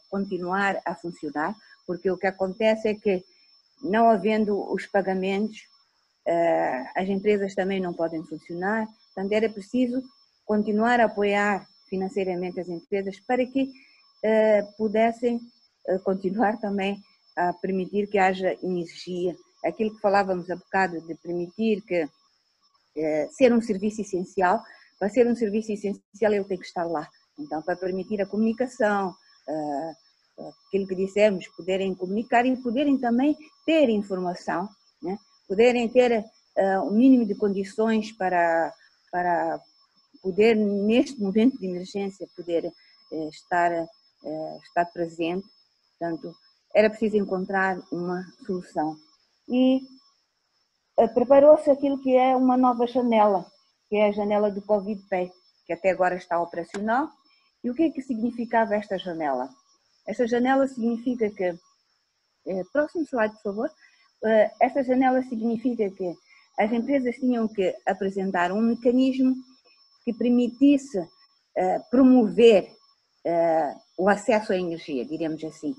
continuar a funcionar, porque o que acontece é que, não havendo os pagamentos, as empresas também não podem funcionar, portanto era preciso continuar a apoiar financeiramente as empresas para que pudessem continuar também a permitir que haja energia, aquilo que falávamos há bocado de permitir que ser um serviço essencial, para ser um serviço essencial ele tem que estar lá, então para permitir a comunicação, aquilo que dissemos, poderem comunicar e poderem também ter informação, né? Poderem ter o mínimo de condições para poder, neste momento de emergência, poder estar presente. Portanto, era preciso encontrar uma solução. E preparou-se aquilo que é uma nova janela, que é a janela do Covid Pay, que até agora está operacional. E o que é que significava esta janela? Esta janela significa que, próximo slide, por favor, esta janela significa que as empresas tinham que apresentar um mecanismo que permitisse promover o acesso à energia, diremos assim.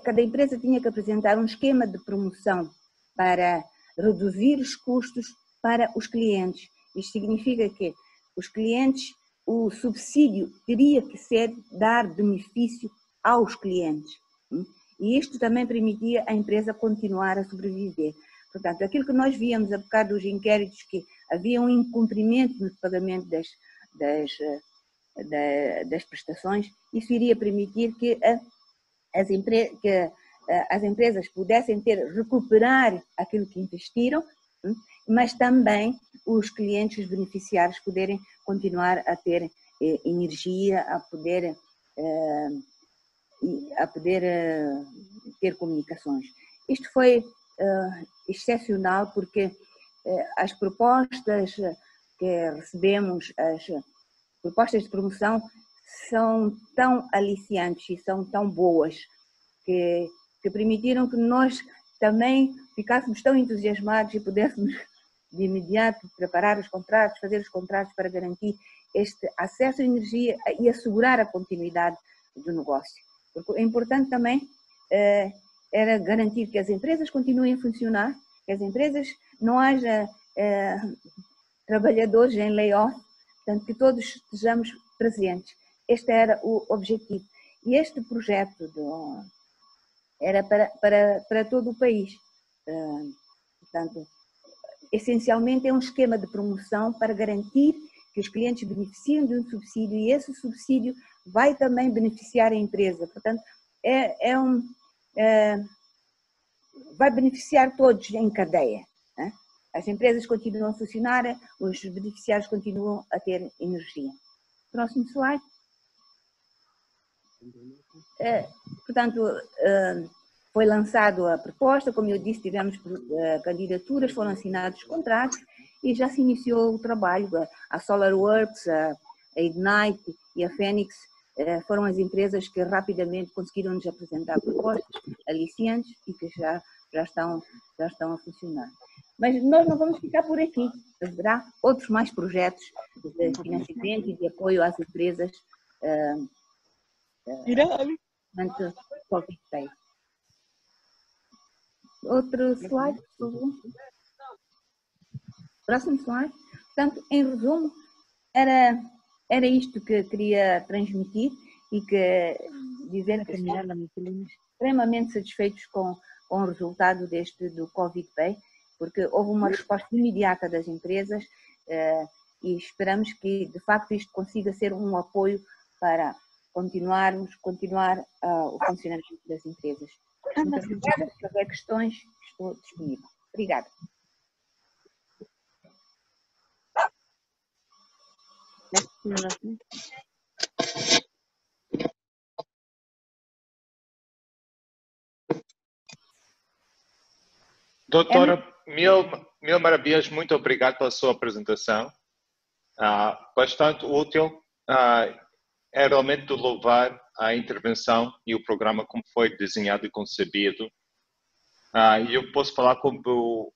Cada empresa tinha que apresentar um esquema de promoção para reduzir os custos para os clientes. Isto significa que os clientes, o subsídio teria que ser dar benefício aos clientes. E isto também permitia à empresa continuar a sobreviver. Portanto, aquilo que nós víamos a bocado dos inquéritos, que havia um incumprimento no pagamento das prestações, isso iria permitir que as empresas pudessem recuperar aquilo que investiram, mas também os clientes, os beneficiários, poderem continuar a ter energia, a poder ter comunicações. Isto foi excepcional porque as propostas que recebemos, as propostas de promoção, são tão aliciantes e são tão boas que permitiram que nós também ficássemos tão entusiasmados e pudéssemos de imediato preparar os contratos, fazer os contratos para garantir este acesso à energia e assegurar a continuidade do negócio. Porque é importante também era garantir que as empresas continuem a funcionar, que as empresas não haja trabalhadores em layoff, portanto que todos estejamos presentes. Este era o objetivo. E este projeto era para todo o país. Portanto, essencialmente é um esquema de promoção para garantir que os clientes beneficiam de um subsídio e esse subsídio vai também beneficiar a empresa. Portanto, vai beneficiar todos em cadeia. Né? As empresas continuam a funcionar, os beneficiários continuam a ter energia. Próximo slide. Portanto, foi lançada a proposta, como eu disse, tivemos candidaturas, foram assinados contratos e já se iniciou o trabalho. A SolarWorks, a Ignite e a Phoenix foram as empresas que rapidamente conseguiram nos apresentar propostas aliciantes e que já estão a funcionar. Mas nós não vamos ficar por aqui, haverá outros mais projetos de financiamento e de apoio às empresas durante COVID-19. Outro slide, por favor. Próximo slide. Portanto, em resumo, era isto que queria transmitir e que dizer que estamos extremamente satisfeitos com o resultado do Covid-19, porque houve uma resposta imediata das empresas e esperamos que, de facto, isto consiga ser um apoio para continuar o funcionamento das empresas. Muito obrigada. Se houver questões, estou disponível. Obrigada. Doutora, mil maravilhas, muito obrigado pela sua apresentação. Bastante útil. É realmente de louvar a intervenção e o programa como foi desenhado e concebido. Eu posso falar como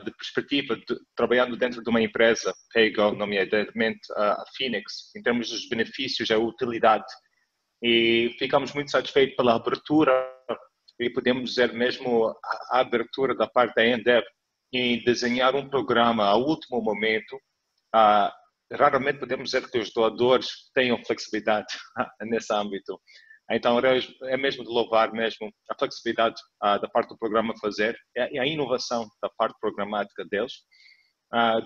de perspectiva, trabalhando dentro de uma empresa, PayGo, nomeadamente a Phoenix, em termos dos benefícios, a utilidade. E ficamos muito satisfeitos pela abertura, e podemos dizer mesmo a abertura da parte da EnDev, em desenhar um programa ao último momento. Raramente podemos dizer que os doadores tenham flexibilidade nesse âmbito. Então, é mesmo de louvar mesmo a flexibilidade da parte do programa fazer e a inovação da parte programática deles.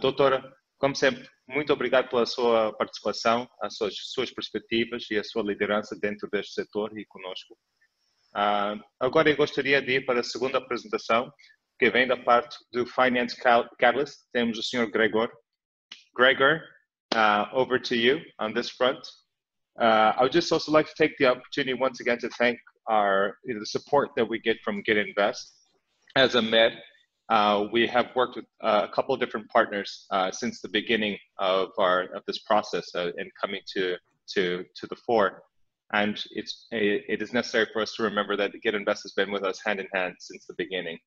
Doutora, como sempre, muito obrigado pela sua participação, as suas perspectivas e a sua liderança dentro deste setor e conosco. Agora eu gostaria de ir para a segunda apresentação, que vem da parte do Finance Catalyst. Temos o Sr. Gregor. Gregor, over to you on this front. I would just also like to take the opportunity once again to thank the support that we get from GET.invest. As AMER, we have worked with a couple of different partners since the beginning of this process and coming to the fore. And it is necessary for us to remember that GET.invest has been with us hand in hand since the beginning.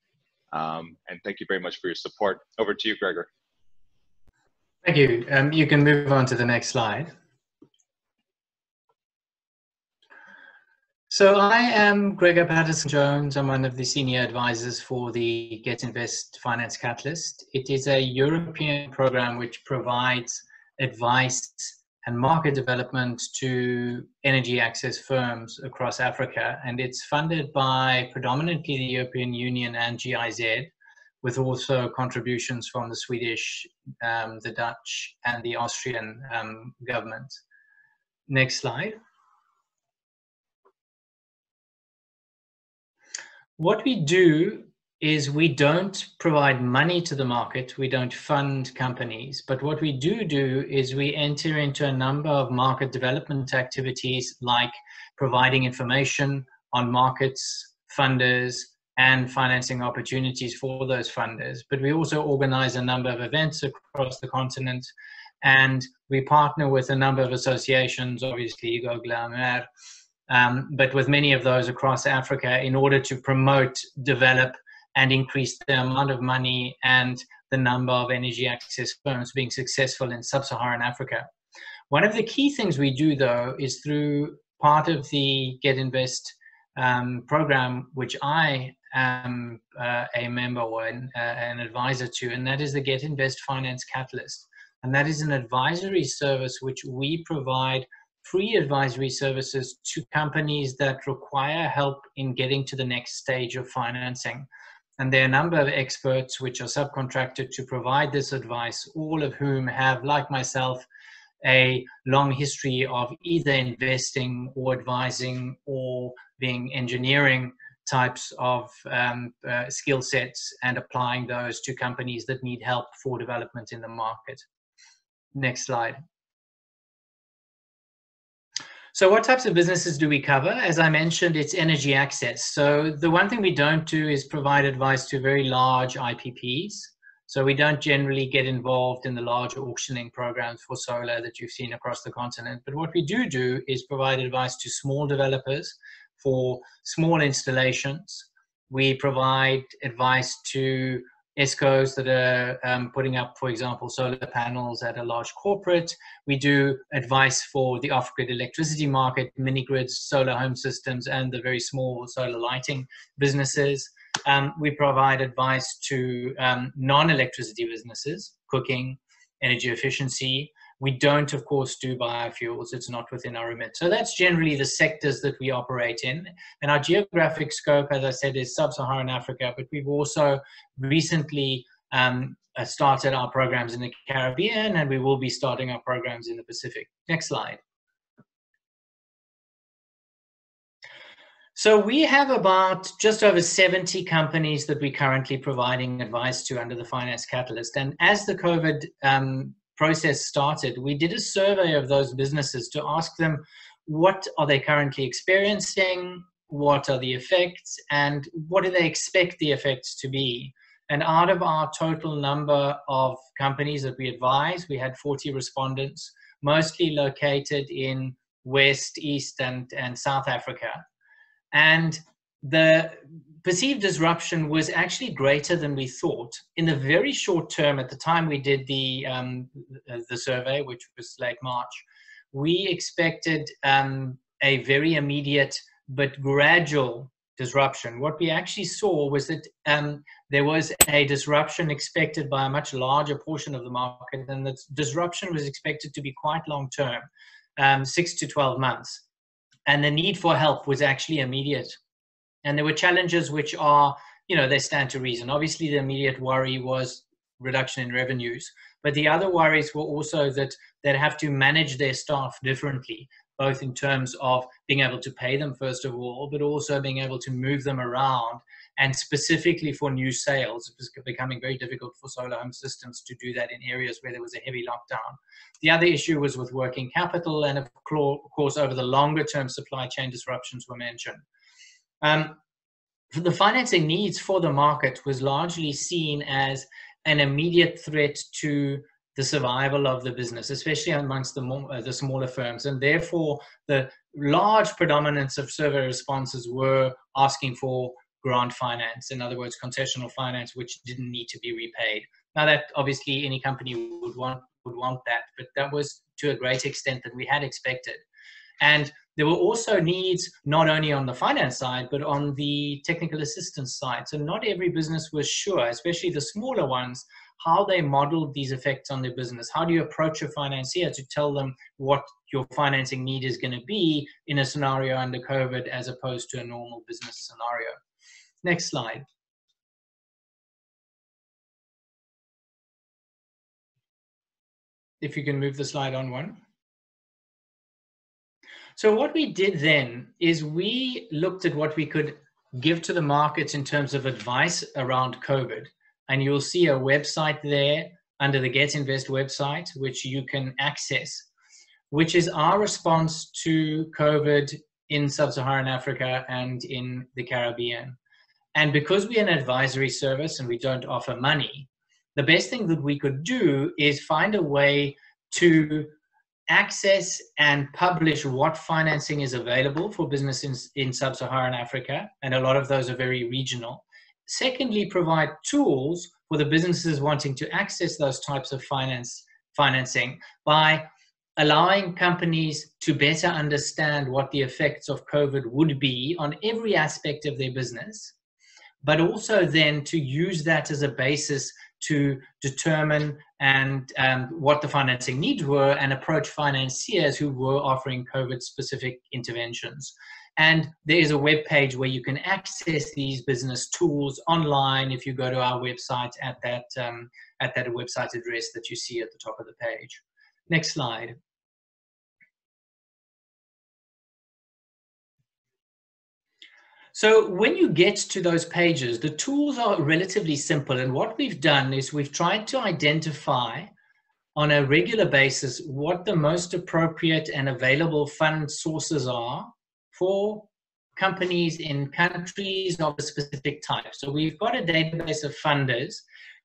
And thank you very much for your support. Over to you, Gregor. Thank you. You can move on to the next slide. So I am Gregor Patterson-Jones. I'm one of the senior advisors for the GET.invest Finance Catalyst. It is a European program which provides advice and market development to energy access firms across Africa. And it's funded by predominantly the European Union and GIZ, with also contributions from the Swedish, the Dutch, and the Austrian government. Next slide. What we do is we don't provide money to the market, we don't fund companies, but what we do is we enter into a number of market development activities, like providing information on markets, funders, and financing opportunities for those funders. But we also organize a number of events across the continent, and we partner with a number of associations, obviously GOGLA, AMER, but with many of those across Africa, in order to promote, develop, and increase the amount of money and the number of energy access firms being successful in sub-Saharan Africa. One of the key things we do, though, is through part of the GET.invest program, which I am a member or an advisor to, and that is the GET.invest Finance Catalyst. And that is an advisory service which we provide free advisory services to companies that require help in getting to the next stage of financing. And there are a number of experts which are subcontracted to provide this advice, all of whom have, like myself, a long history of either investing or advising or being engineering types of skill sets, and applying those to companies that need help for development in the market. Next slide. So what types of businesses do we cover? As I mentioned, it's energy access. So the one thing we don't do is provide advice to very large IPPs. So we don't generally get involved in the large auctioning programs for solar that you've seen across the continent. But what we do is provide advice to small developers for small installations. We provide advice to ESCOs that are putting up, for example, solar panels at a large corporate. We do advice for the off-grid electricity market, mini-grids, solar home systems, and the very small solar lighting businesses. We provide advice to non-electricity businesses, cooking, energy efficiency. We don't, of course, do biofuels. It's not within our remit. So that's generally the sectors that we operate in. And our geographic scope, as I said, is sub-Saharan Africa, but we've also recently started our programs in the Caribbean, and we will be starting our programs in the Pacific. Next slide. So we have about just over 70 companies that we're currently providing advice to under the Finance Catalyst. And as the COVID process started, we did a survey of those businesses to ask them, what are they currently experiencing? What are the effects? And what do they expect the effects to be? And out of our total number of companies that we advise, we had 40 respondents, mostly located in West, East, and South Africa. And the perceived disruption was actually greater than we thought. In the very short term, at the time we did the survey, which was late March, we expected a very immediate but gradual disruption. What we actually saw was that there was a disruption expected by a much larger portion of the market, and the disruption was expected to be quite long term, 6 to 12 months. And the need for help was actually immediate. And there were challenges which are, they stand to reason. Obviously, the immediate worry was reduction in revenues, but the other worries were also that they'd have to manage their staff differently, both in terms of being able to pay them, first of all, but also being able to move them around. And specifically for new sales, it was becoming very difficult for solar home systems to do that in areas where there was a heavy lockdown. The other issue was with working capital, and of course, over the longer term, supply chain disruptions were mentioned. The financing needs for the market was largely seen as an immediate threat to the survival of the business, especially amongst the smaller firms. And therefore, the large predominance of survey responses were asking for grant finance, in other words, concessional finance, which didn't need to be repaid. Now, that obviously any company would want that, but that was to a great extent than we had expected. And There were also needs not only on the finance side, but on the technical assistance side. So not every business was sure, especially the smaller ones, how they modeled these effects on their business. How do you approach a financier to tell them what your financing need is going to be in a scenario under COVID as opposed to a normal business scenario? Next slide. If you can move the slide on one. So what we did then is we looked at what we could give to the markets in terms of advice around COVID. And you'll see a website there under the GET.invest website, which you can access, which is our response to COVID in sub-Saharan Africa and in the Caribbean. And because we're an advisory service and we don't offer money, the best thing that we could do is find a way to access and publish what financing is available for business in sub-Saharan Africa, and a lot of those are very regional. Secondly, provide tools for the businesses wanting to access those types of financing by allowing companies to better understand what the effects of COVID would be on every aspect of their business, but also then to use that as a basis to determine what the financing needs were and approach financiers who were offering COVID-specific interventions. And there is a web page where you can access these business tools online if you go to our website at that website address that you see at the top of the page. Next slide. So when you get to those pages, the tools are relatively simple. And what we've done is we've tried to identify on a regular basis what the most appropriate and available fund sources are for companies in countries of a specific type. So we've got a database of funders,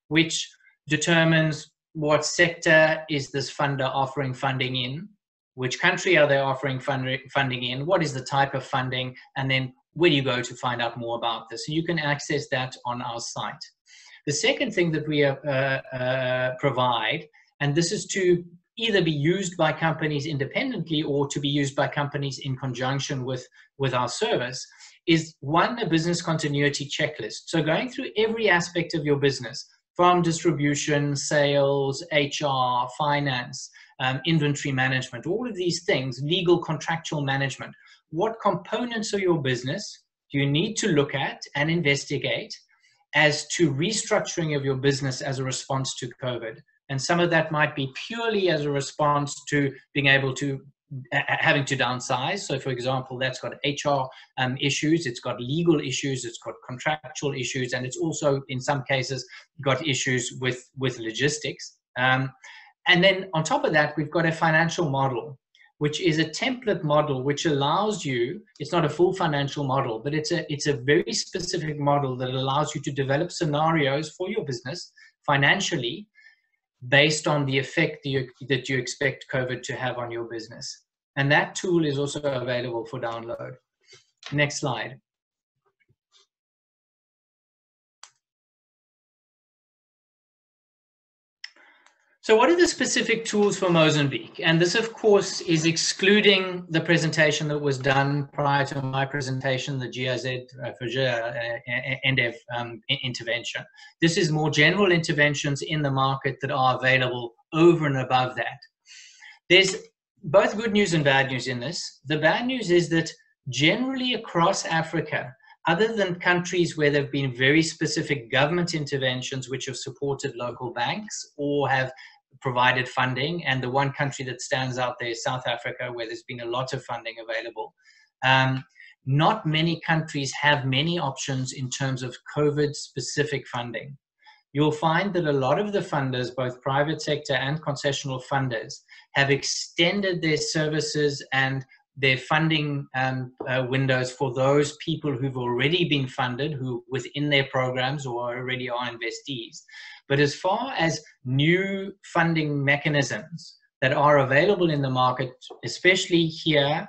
which determines what sector is this funder offering funding in, which country are they offering funding in, what is the type of funding, and then where do you go to find out more about this? So you can access that on our site. The second thing that we provide, and this is to either be used by companies independently or to be used by companies in conjunction with our service, is one, a business continuity checklist. So going through every aspect of your business, from distribution, sales, HR, finance, inventory management, all of these things, legal, contractual management. What components of your business do you need to look at and investigate as to restructuring of your business as a response to COVID? And some of that might be purely as a response to being able to having to downsize. So for example, that's got HR issues, it's got legal issues, it's got contractual issues, and it's also in some cases got issues with logistics. And then on top of that, we've got a financial model, which is a template model which allows you, it's not a full financial model, but it's a very specific model that allows you to develop scenarios for your business financially based on the effect that you expect COVID to have on your business. And that tool is also available for download. Next slide. So what are the specific tools for Mozambique? And this, of course, is excluding the presentation that was done prior to my presentation, the GIZ for EnDev intervention. This is more general interventions in the market that are available over and above that. There's both good news and bad news in this. The bad news is that generally across Africa, other than countries where there have been very specific government interventions which have supported local banks or have provided funding, and the one country that stands out there is South Africa, where there's been a lot of funding available. Not many countries have many options in terms of COVID-specific funding. You'll find that a lot of the funders, both private sector and concessional funders, have extended their services and their funding windows for those people who've already been funded, who within their programs or already are investees. But as far as new funding mechanisms that are available in the market, especially here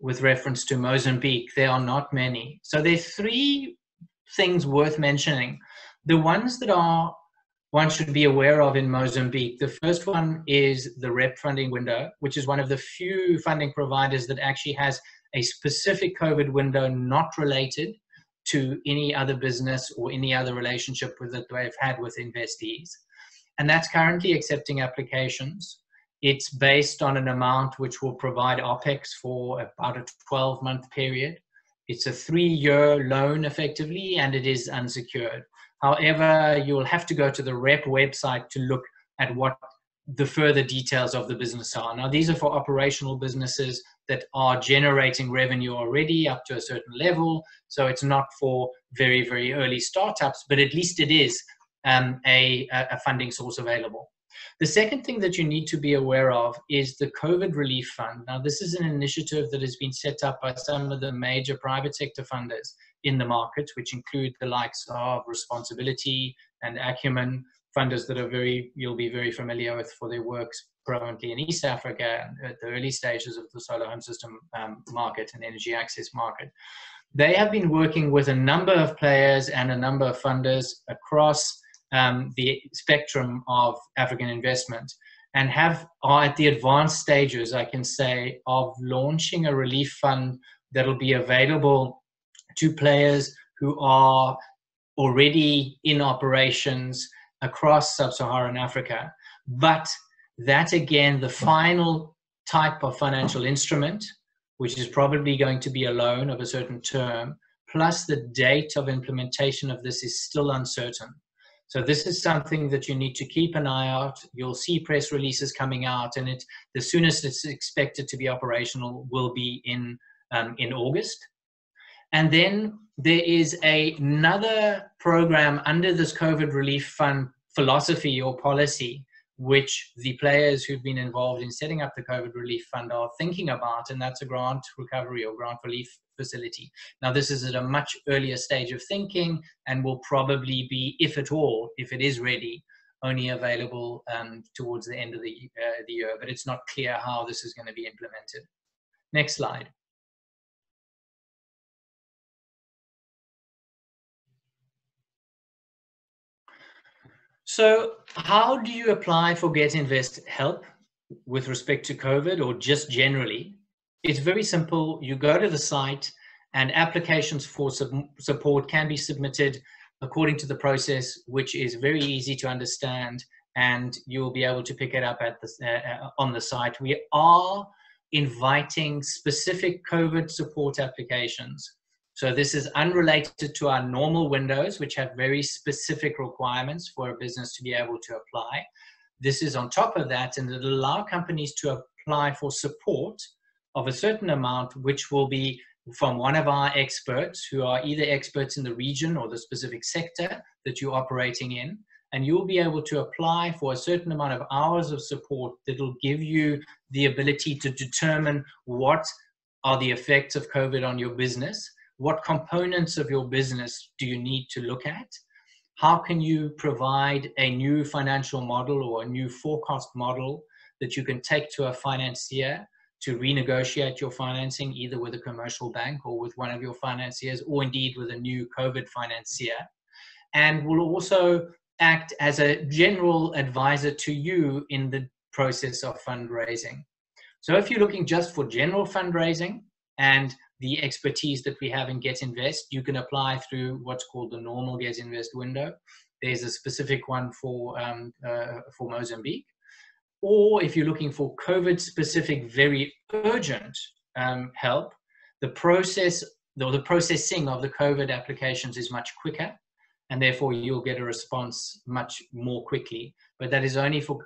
with reference to Mozambique, there are not many. So there are three things worth mentioning. The ones that one should be aware of in Mozambique. The first one is the REP funding window, which is one of the few funding providers that actually has a specific COVID window not related to any other business or any other relationship that they've had with investees. And that's currently accepting applications. It's based on an amount which will provide OPEX for about a 12-month period. It's a 3-year loan effectively, and it is unsecured. However, you will have to go to the REP website to look at what the further details of the business are. Now, these are for operational businesses that are generating revenue already up to a certain level. So it's not for very, very early startups, but at least it is a funding source available. The second thing that you need to be aware of is the COVID Relief Fund. Now, this is an initiative that has been set up by some of the major private sector funders in the market, which include the likes of Responsibly and Acumen, funders that are you'll be very familiar with for their works predominantly in East Africa at the early stages of the solar home system market and energy access market. They have been working with a number of players and a number of funders across the spectrum of African investment, and are at the advanced stages, I can say, of launching a relief fund that'll be available to players who are already in operations across sub-Saharan Africa. But that, again, the final type of financial instrument, which is probably going to be a loan of a certain term, plus the date of implementation of this is still uncertain. So this is something that you need to keep an eye out. You'll see press releases coming out, and the soonest it's expected to be operational will be in August. And then there is another program under this COVID Relief Fund philosophy or policy, which the players who've been involved in setting up the COVID Relief Fund are thinking about, and that's a grant recovery or grant relief facility. Now, this is at a much earlier stage of thinking and will probably be, if at all, if it is ready, only available towards the end of the year, but it's not clear how this is going to be implemented. Next slide. So how do you apply for GET.invest help with respect to COVID or just generally? It's very simple. You go to the site and applications for support can be submitted according to the process, which is very easy to understand, and you'll be able to pick it up at on the site. We are inviting specific COVID support applications. So this is unrelated to our normal windows, which have very specific requirements for a business to be able to apply. This is on top of that, and it'll allow companies to apply for support of a certain amount, which will be from one of our experts who are either experts in the region or the specific sector that you're operating in. And you'll be able to apply for a certain amount of hours of support that will give you the ability to determine what are the effects of COVID on your business. What components of your business do you need to look at? How can you provide a new financial model or a new forecast model that you can take to a financier to renegotiate your financing, either with a commercial bank or with one of your financiers, or indeed with a new COVID financier? And will also act as a general advisor to you in the process of fundraising. So if you're looking just for general fundraising and the expertise that we have in GET.invest, you can apply through what's called the normal GET.invest window. There's a specific one for Mozambique. Or if you're looking for COVID-specific, very urgent help, the processing of the COVID applications is much quicker, and therefore you'll get a response much more quickly. But that is only for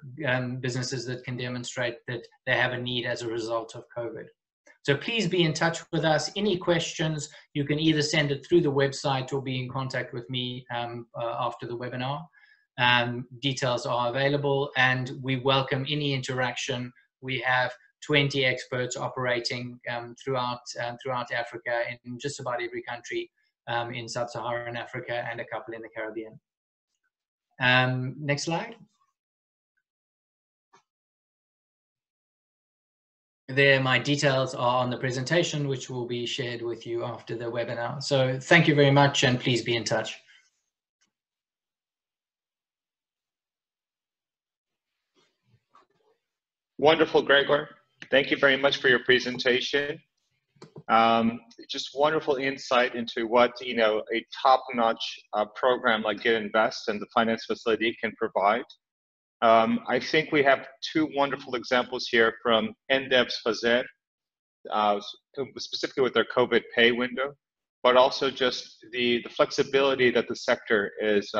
businesses that can demonstrate that they have a need as a result of COVID. So please be in touch with us. Any questions, you can either send it through the website or be in contact with me after the webinar. Details are available, and we welcome any interaction. We have 20 experts operating throughout Africa, in just about every country in sub-Saharan Africa, and a couple in the Caribbean. Next slide. There, my details are on the presentation, which will be shared with you after the webinar. So thank you very much, and please be in touch. Wonderful, Gregor. Thank you very much for your presentation. Just wonderful insight into what a top-notch program like GET.invest and the finance facility can provide. I think we have two wonderful examples here from EnDev's Fazer, specifically with their COVID pay window, but also just the flexibility that the sector is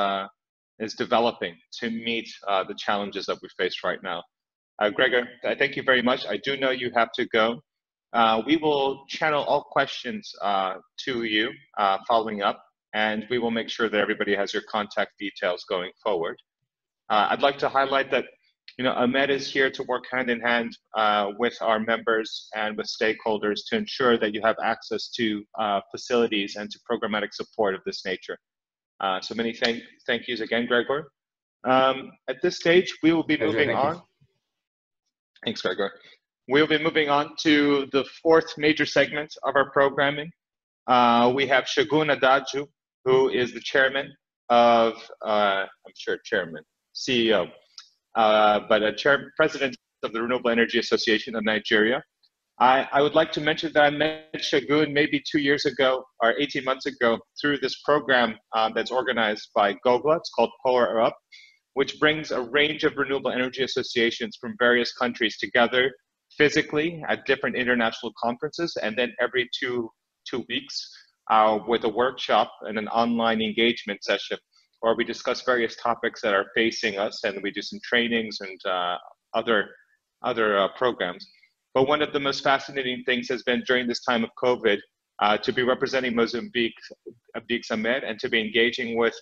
developing to meet the challenges that we face right now. Gregor, I thank you very much. I do know you have to go. We will channel all questions to you following up, and we will make sure that everybody has your contact details going forward. I'd like to highlight that AMER is here to work hand in hand with our members and with stakeholders to ensure that you have access to facilities and to programmatic support of this nature. So many thank yous again, Gregor. At this stage, we will be moving on. Thanks, Gregor. We'll be moving on to the fourth major segment of our programming. We have Segun Adaju, who is the chairman of, CEO, but president of the Renewable Energy Association of Nigeria. I would like to mention that I met Segun maybe 2 years ago or 18 months ago through this program that's organized by GOGLA. It's called Power Up, which brings a range of renewable energy associations from various countries together physically at different international conferences, and then every two weeks with a workshop and an online engagement session where we discuss various topics that are facing us, and we do some trainings and other programs. But one of the most fascinating things has been during this time of COVID to be representing Mozambique's AMER and to be engaging with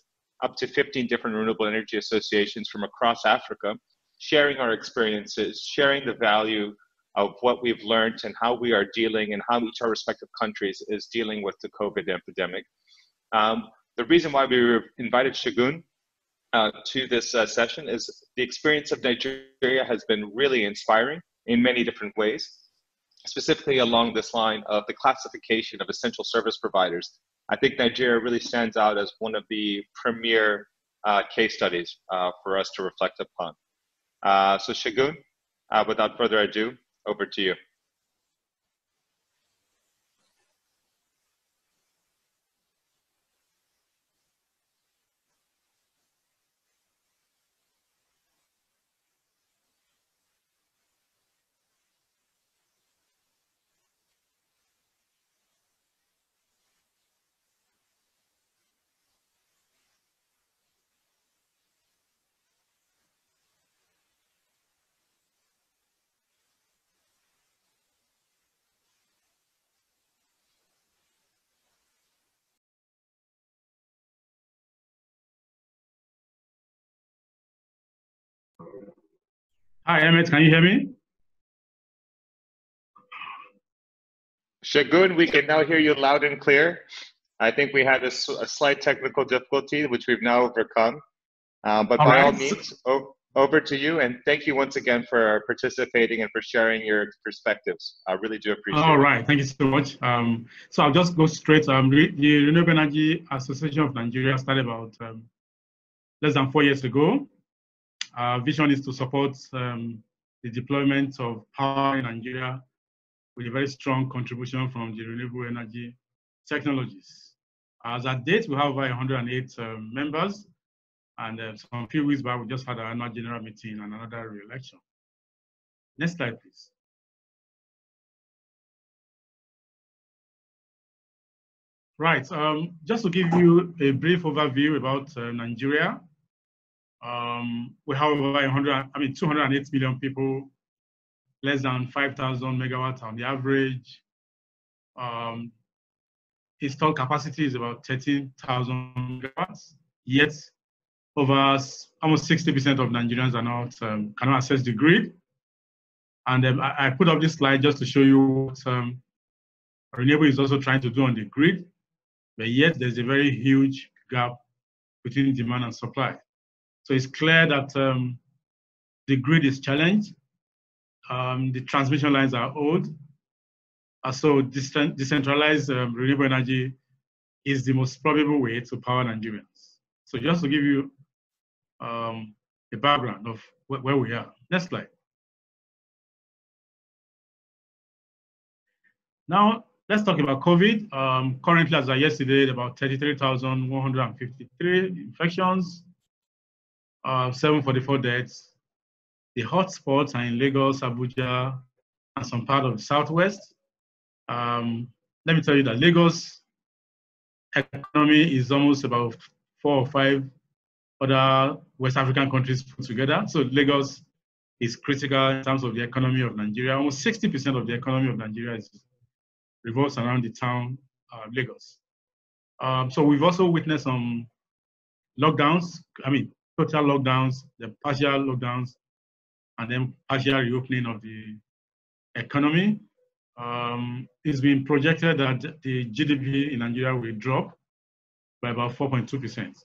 up to 15 different renewable energy associations from across Africa, sharing our experiences, sharing the value of what we've learned and how we are dealing and how each of our respective countries is dealing with the COVID epidemic. The reason why we invited Segun to this session is the experience of Nigeria has been really inspiring in many different ways, specifically along this line of the classification of essential service providers. I think Nigeria really stands out as one of the premier case studies for us to reflect upon. So Segun, without further ado, over to you. Hi, Emmett, can you hear me? Segun, we can now hear you loud and clear. I think we had a slight technical difficulty, which we've now overcome. But by all means, over to you. And thank you once again for participating and for sharing your perspectives. I really do appreciate it. All right, thank you so much. So I'll just go straight. The Renewable Energy Association of Nigeria started about less than 4 years ago. Our vision is to support the deployment of power in Nigeria with a very strong contribution from the renewable energy technologies. As at date, we have over 108 members, and some few weeks back, we just had our annual general meeting and another re-election. Next slide, please. Right, just to give you a brief overview about Nigeria. We have over 208 million people, less than 5,000 megawatts on the average. Installed capacity is about 13,000 megawatts, yet over almost 60% of Nigerians are not cannot access the grid. And I put up this slide just to show you what Renewable is also trying to do on the grid, but yet there's a very huge gap between demand and supply. So it's clear that the grid is challenged. The transmission lines are old. So decentralized renewable energy is the most probable way to power Nigerians. So just to give you a background of where we are. Next slide. Now, let's talk about COVID. Currently, as of yesterday, about 33,153 infections, 744 deaths. The hotspots are in Lagos, Abuja, and some part of the Southwest. Let me tell you that Lagos economy is almost about 4 or 5 other West African countries put together. So Lagos is critical in terms of the economy of Nigeria. Almost 60% of the economy of Nigeria revolves around the town of Lagos. So we've also witnessed some lockdowns, total lockdowns, the partial lockdowns, and then partial reopening of the economy. It's been projected that the GDP in Nigeria will drop by about 4.2%.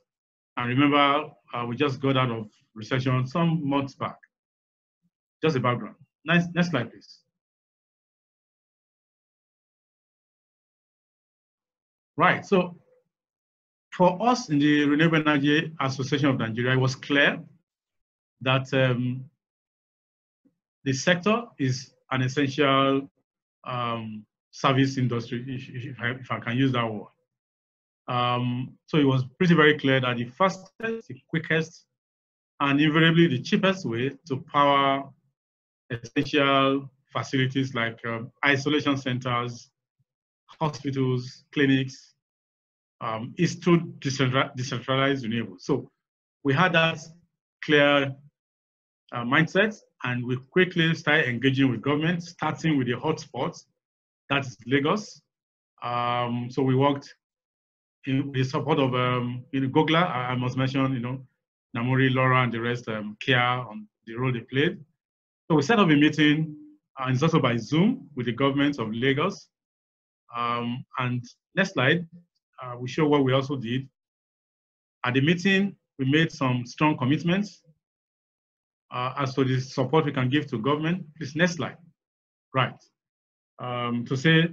And remember, we just got out of recession some months back. Just a background. Next slide, please. Right, so for us in the Renewable Energy Association of Nigeria, it was clear that the sector is an essential service industry, if I can use that word. So it was pretty very clear that the fastest, the quickest, and invariably the cheapest way to power essential facilities like isolation centers, hospitals, clinics, is through decentralized renewables. So we had that clear mindset, and we quickly started engaging with government, starting with the hotspots, that's Lagos. So we worked in the support of GOGLA. I must mention, Namori, Laura, and the rest, Kia on the role they played. So we set up a meeting, and it's also by Zoom with the government of Lagos. And next slide, we show what we also did. At the meeting, we made some strong commitments as to the support we can give to government. Please, next slide. Right. To say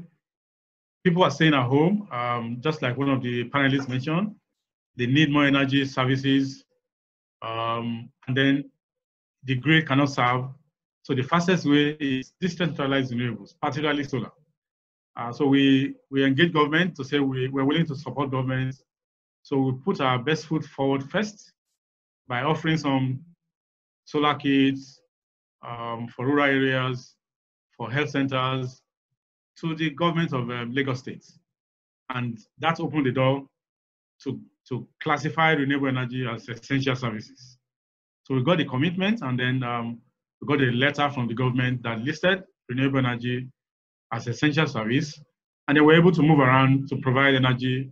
people are staying at home, just like one of the panelists mentioned, they need more energy services, and then the grid cannot serve. So the fastest way is decentralized renewables, particularly solar. So we engage government to say we're willing to support government. So we put our best foot forward first by offering some solar kits for rural areas, for health centers, to the government of Lagos State. And that opened the door to classify renewable energy as essential services. So we got the commitment, and then we got a letter from the government that listed renewable energy as essential service, and they were able to move around to provide energy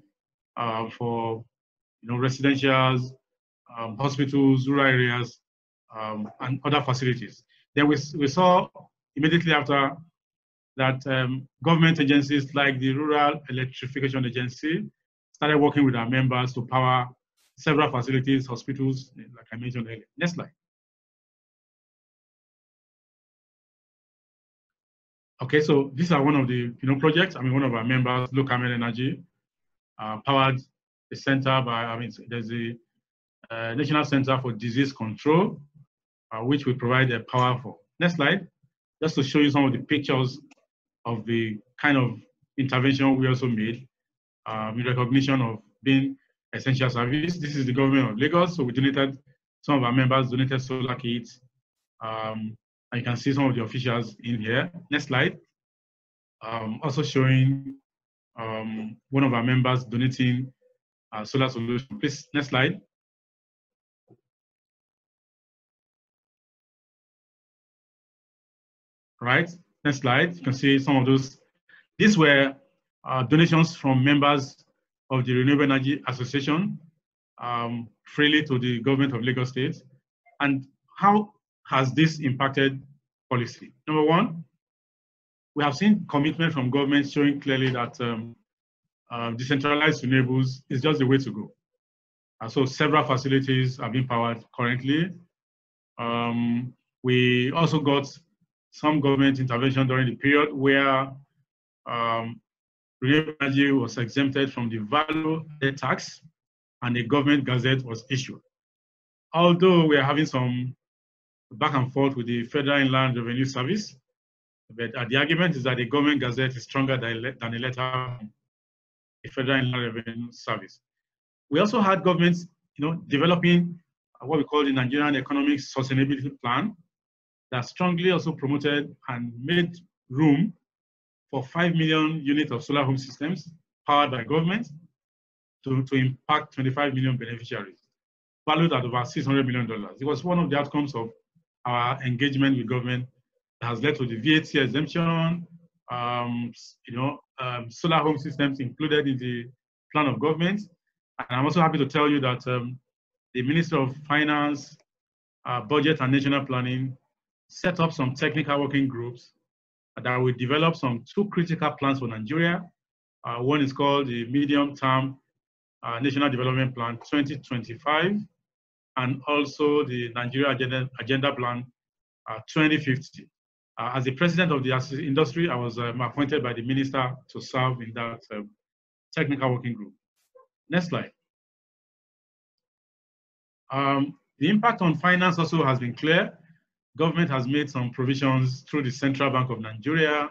for residentials, hospitals, rural areas, and other facilities. Then we saw immediately after that government agencies like the Rural Electrification Agency started working with our members to power several facilities, hospitals, like I mentioned earlier. Next slide. Okay, so these are one of the projects. One of our members, Low Carbon Energy, powered a center by, there's the National Center for Disease Control, which we provide the power for. Next slide, just to show you some of the pictures of the kind of intervention we also made in recognition of being essential service. This is the government of Lagos, so we donated, some of our members donated solar kits. And you can see some of the officials in here. Next slide. Also showing one of our members donating solar solution. Please, next slide. Right, next slide. You can see some of those. These were donations from members of the Renewable Energy Association freely to the government of Lagos State. And how has this impacted policy? Number one, we have seen commitment from government showing clearly that decentralized renewables is just the way to go. So several facilities are being powered currently. We also got some government intervention during the period where renewable energy was exempted from the value tax and a government gazette was issued. Although we are having some back and forth with the Federal Inland Revenue Service, But the argument is that the government gazette is stronger than a letter from the Federal Inland Revenue Service. We also had governments, developing what we call the Nigerian Economic Sustainability Plan that strongly also promoted and made room for 5 million units of solar home systems powered by government to impact 25 million beneficiaries, valued at about $600 million. It was one of the outcomes of our engagement with government that has led to the VAT exemption, solar home systems included in the plan of government. And I'm also happy to tell you that the Minister of Finance, Budget and National Planning set up some technical working groups that will develop two critical plans for Nigeria. One is called the Medium-Term National Development Plan 2025, and also the Nigeria Agenda Plan 2050. As the president of the industry, I was appointed by the minister to serve in that technical working group. Next slide. The impact on finance also has been clear. Government has made some provisions through the Central Bank of Nigeria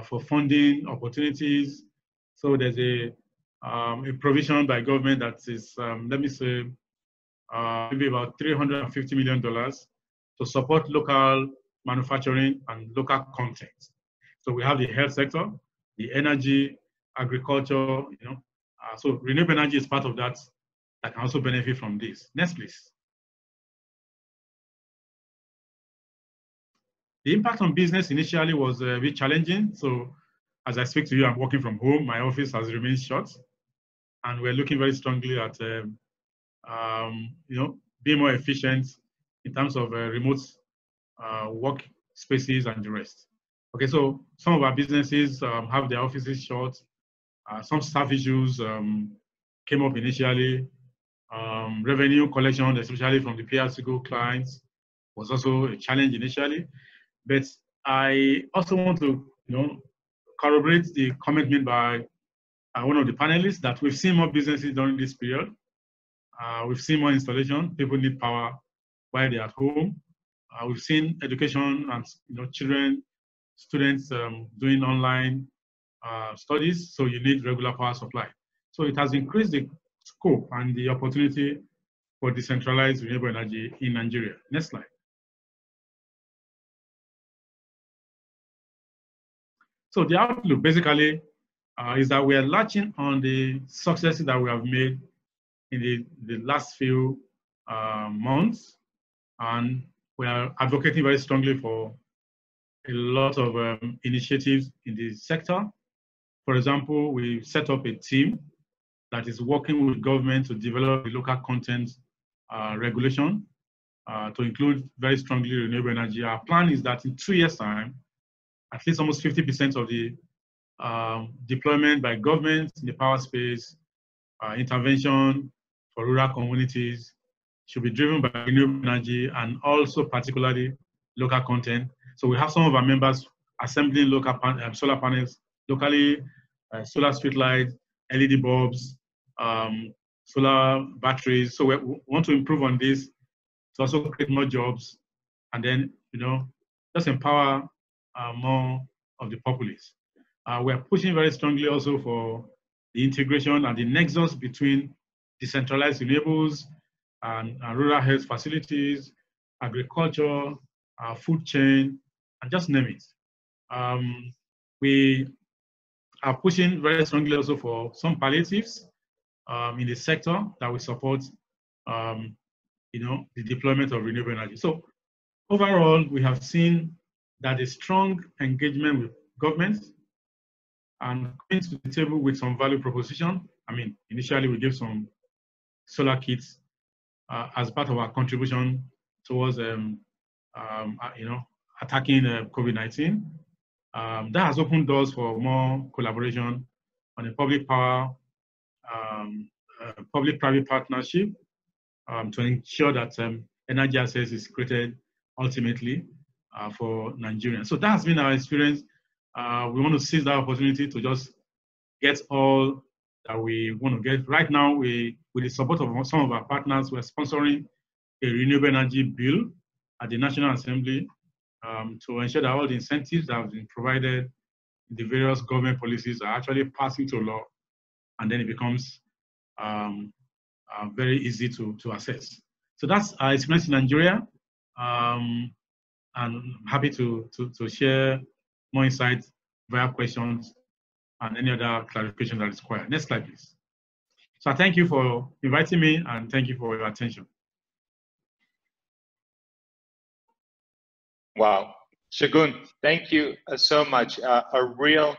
for funding opportunities. So there's a provision by government that is, let me say, maybe about $350 million to support local manufacturing and local content. So we have the health sector, the energy, agriculture, so renewable energy is part of that can also benefit from this. Next, please. The impact on business initially was a bit challenging. So as I speak to you, I'm working from home. My office has remained shut. And we're looking very strongly at, being more efficient in terms of remote work spaces and the rest. Okay, so some of our businesses have their offices shut. Some staff issues came up initially. Revenue collection, especially from the PRCGO clients, was also a challenge initially. But I also want to, corroborate the comment made by one of the panelists that we've seen more businesses during this period. We've seen more installation. People need power while they're at home. We've seen education and students doing online studies. So you need regular power supply. So it has increased the scope and the opportunity for decentralized renewable energy in Nigeria. Next slide. So the outlook basically is that we are latching on the successes that we have made in the last few months, and we are advocating very strongly for a lot of initiatives in the sector. For example, we set up a team that is working with government to develop the local content regulation to include very strongly renewable energy. Our plan is that in 2 years' time, at least almost 50% of the deployment by government in the power space, intervention for rural communities should be driven by renewable energy and also particularly local content. So we have some of our members assembling local solar panels locally, solar street lights, LED bulbs, solar batteries. So we want to improve on this to also create more jobs and then, just empower more of the populace. We are pushing very strongly also for the integration and the nexus between decentralized renewables and rural health facilities, agriculture, food chain, and just name it. We are pushing very strongly also for some palliatives in the sector that will support, the deployment of renewable energy. So overall, we have seen that a strong engagement with governments and coming to the table with some value proposition. I mean, initially we gave some solar kits as part of our contribution towards, attacking COVID-19. That has opened doors for more collaboration on a public power, public-private partnership to ensure that energy access is created ultimately for Nigerians. So that has been our experience. We want to seize that opportunity to just get all that we want to get. Right now, with the support of some of our partners, we're sponsoring a renewable energy bill at the National Assembly to ensure that all the incentives that have been provided, the various government policies are actually passing to law, and then it becomes very easy to assess. So that's our experience in Nigeria. And I'm happy to share more insights via questions and any other clarification that is required. Next slide, please. So I thank you for inviting me, and thank you for your attention. Wow. Segun, thank you so much. A real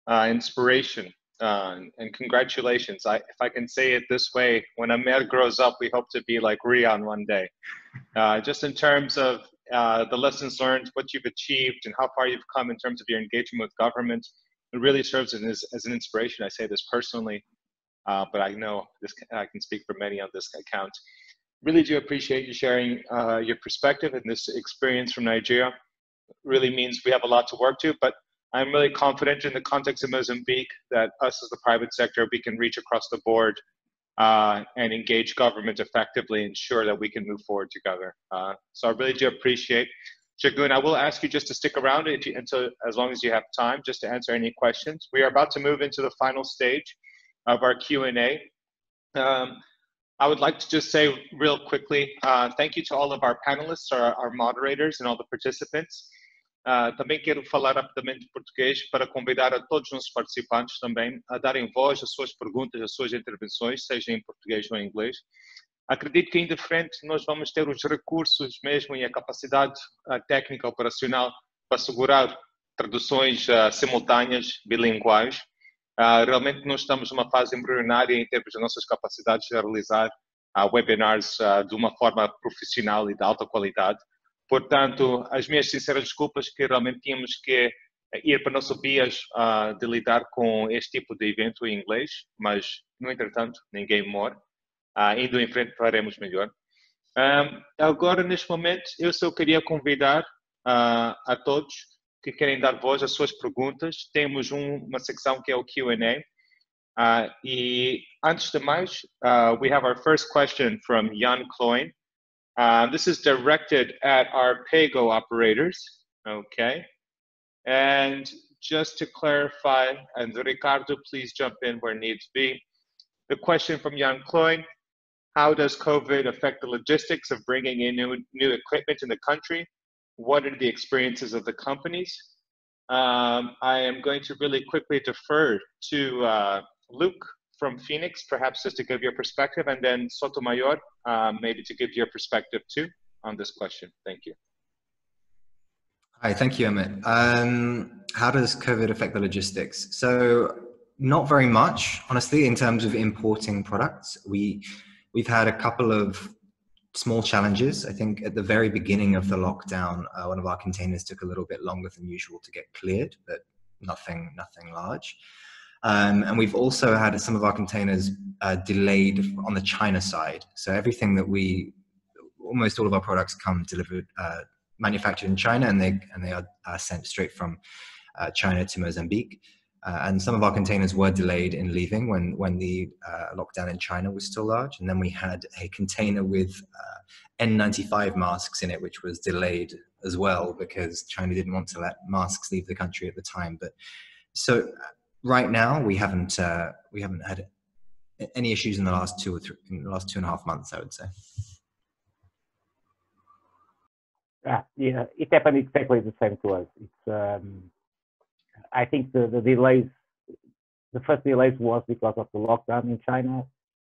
inspiration, and congratulations. If I can say it this way, when AMER grows up, we hope to be like Rian one day. Just in terms of the lessons learned, what you've achieved, and how far you've come in terms of your engagement with government, it really serves as an inspiration. I say this personally, but I know this, I can speak for many on this account. Really do appreciate you sharing your perspective and this experience from Nigeria. Really means we have a lot to work to, but I'm really confident in the context of Mozambique that us as the private sector, we can reach across the board and engage government effectively, ensure that we can move forward together. So I really do appreciate. Segun, I will ask you just to stick around until as long as you have time, just to answer any questions. We are about to move into the final stage of our Q&A. I would like to just say real quickly, thank you to all of our panelists, our moderators, and all the participants. Também quero falar rapidamente português para convidar a todos os participantes também a darem voz às suas perguntas, às suas intervenções, seja em português ou em inglês. Acredito que ainda de frente nós vamos ter os recursos mesmo e a capacidade técnica operacional para assegurar traduções simultâneas, bilinguais. Realmente nós estamos numa fase embrionária em termos das nossas capacidades de realizar webinars de uma forma profissional e de alta qualidade. Portanto, as minhas sinceras desculpas que realmente tínhamos que ir para nosso vias de lidar com este tipo de evento em inglês, mas, no entretanto, ninguém morre. Indo em frente faremos melhor. Agora, neste momento, eu só queria convidar a todos que querem dar voz às suas perguntas. Temos uma secção que é o Q&A. E, antes de mais, we have our first question from Jan Kloin. This is directed at our PAYGO operators, okay? And just to clarify, and Ricardo, please jump in where needs be. The question from Jan Kloin, how does COVID affect the logistics of bringing in new equipment in the country? What are the experiences of the companies? I am going to really quickly defer to Luke from Phoenix, perhaps just to give your perspective, and then Sotomayor, maybe to give your perspective too on this question. Thank you. Hi, thank you, Emmett. How does COVID affect the logistics? So not very much, honestly, in terms of importing products. We've had a couple of small challenges. I think at the very beginning of the lockdown, one of our containers took a little bit longer than usual to get cleared, but nothing large. And we've also had some of our containers delayed on the China side. So everything that almost all of our products come delivered, manufactured in China, and they are sent straight from China to Mozambique. And some of our containers were delayed in leaving when the lockdown in China was still large. And then we had a container with N95 masks in it, which was delayed as well because China didn't want to let masks leave the country at the time. But so right now we haven't had any issues in the last 2.5 months, I would say. Yeah, it happened exactly the same to us. It's I think the delays, the first delays was because of the lockdown in China.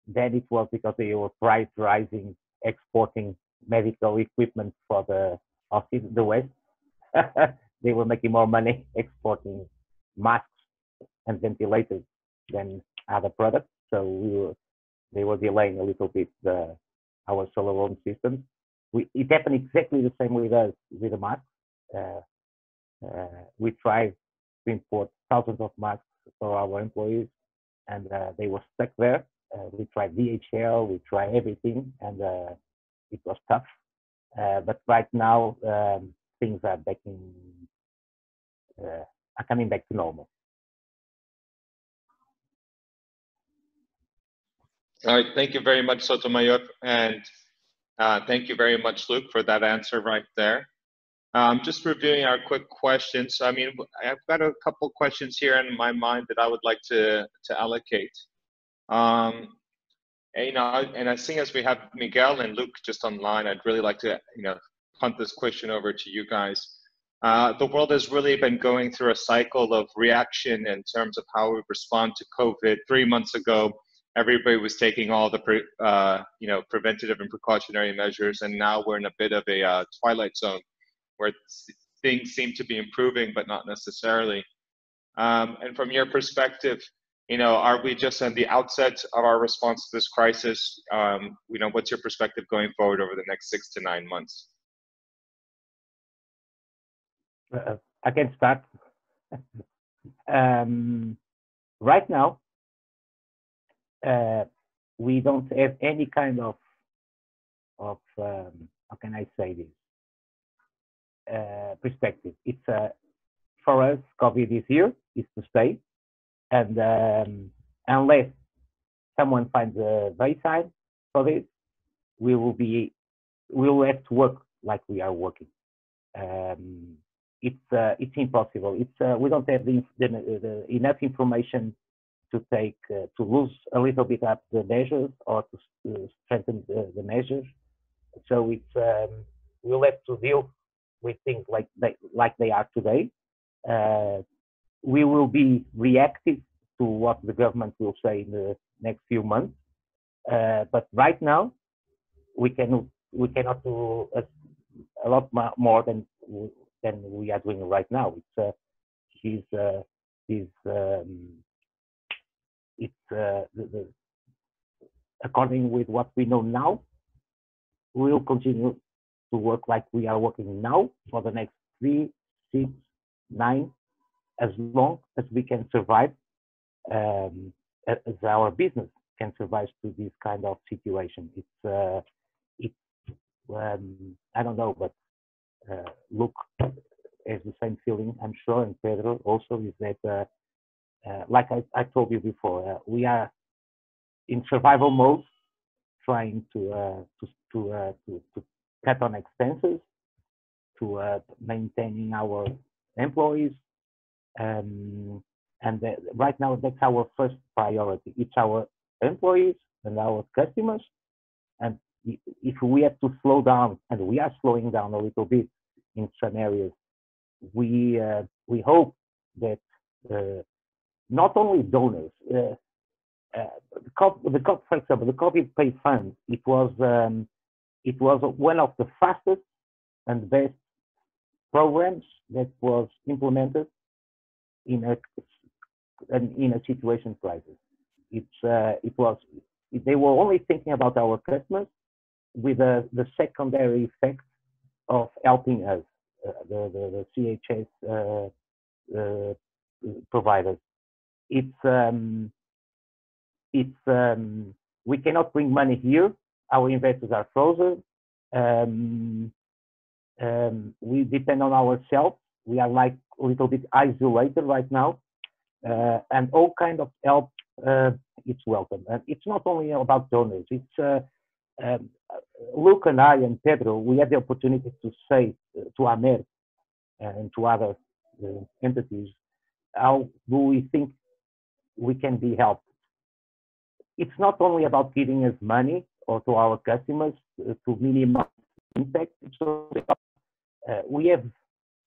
Then it was because they were prioritizing exporting medical equipment for the West. They were making more money exporting masks and ventilators than other products. So they were delaying a little bit our solar home systems. It happened exactly the same with us with the masks. We tried to import thousands of masks for our employees, and they were stuck there. We tried DHL, we tried everything, and it was tough. But right now, things are coming back to normal. All right, thank you very much, Sotomayor, and thank you very much, Luke, for that answer right there. Just reviewing our quick questions. I mean, I've got a couple questions here in my mind that I would like to allocate. And, you know, and I think as we have Miguel and Luke just online, I'd really like to, you know, punt this question over to you guys. The world has really been going through a cycle of reaction in terms of how we respond to COVID. 3 months ago, everybody was taking all the you know, preventative and precautionary measures, and now we're in a bit of a twilight zone where things seem to be improving, but not necessarily. And from your perspective, you know, are we just on the outset of our response to this crisis? You know, what's your perspective going forward over the next 6 to 9 months? I can start. Right now, we don't have any kind of how can I say this? Perspective. It's for us, COVID is here, is to stay, and unless someone finds a vaccine for this, we will have to work like we are working. It's impossible. We don't have enough information to take to lose a little bit up the measures or to strengthen the measures. So we'll have to deal with things like they are today. We will be reactive to what the government will say in the next few months. But right now, we cannot do a lot more than we are doing right now. According with what we know now, we will continue to work like we are working now for the next 3, 6, 9, as long as we can survive, as our business can survive to this kind of situation. I don't know, but Luke has the same feeling, I'm sure, and Pedro also, is that, like I told you before, we are in survival mode, trying to cut on expenses, to maintaining our employees, and right now that's our first priority. It's our employees and our customers, and if we have to slow down, and we are slowing down a little bit in some areas, we hope that not only donors, for example, the COVID Pay Fund, it was one of the fastest and best programs that was implemented in a situation crisis. They were only thinking about our customers, with the secondary effect of helping us, the CHS providers. We cannot bring money here. Our investors are frozen. We depend on ourselves. We are like a little bit isolated right now, and all kind of help, it's welcome. And it's not only about donors. It's Luke and I and Pedro, we had the opportunity to say to AMER and to other entities, how do we think we can be helped? It's not only about giving us money or to our customers to minimize impact. It's also about, we have,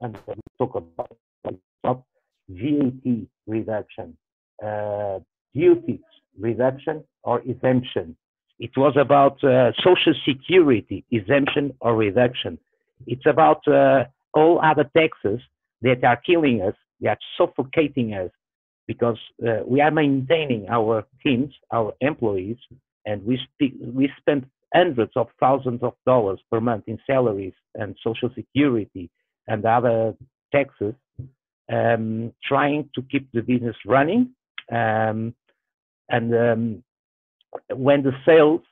and we talk about VAT reduction, duties reduction or exemption. It was about social security exemption or reduction. It's about all other taxes that are killing us, they are suffocating us, because we are maintaining our teams, our employees, and we spend hundreds of thousands of dollars per month in salaries and social security and other taxes, trying to keep the business running. When the sales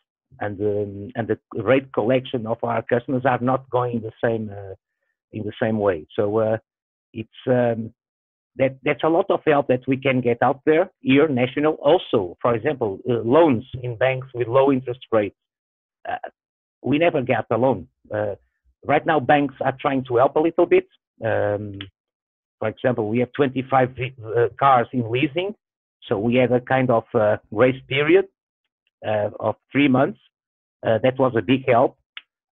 and the rate collection of our customers are not going in the same way, so that's a lot of help that we can get out there here, national. Also, for example, loans in banks with low interest rates. We never got a loan. right now, banks are trying to help a little bit. For example, we have 25 cars in leasing, so we had a kind of grace period of 3 months. That was a big help.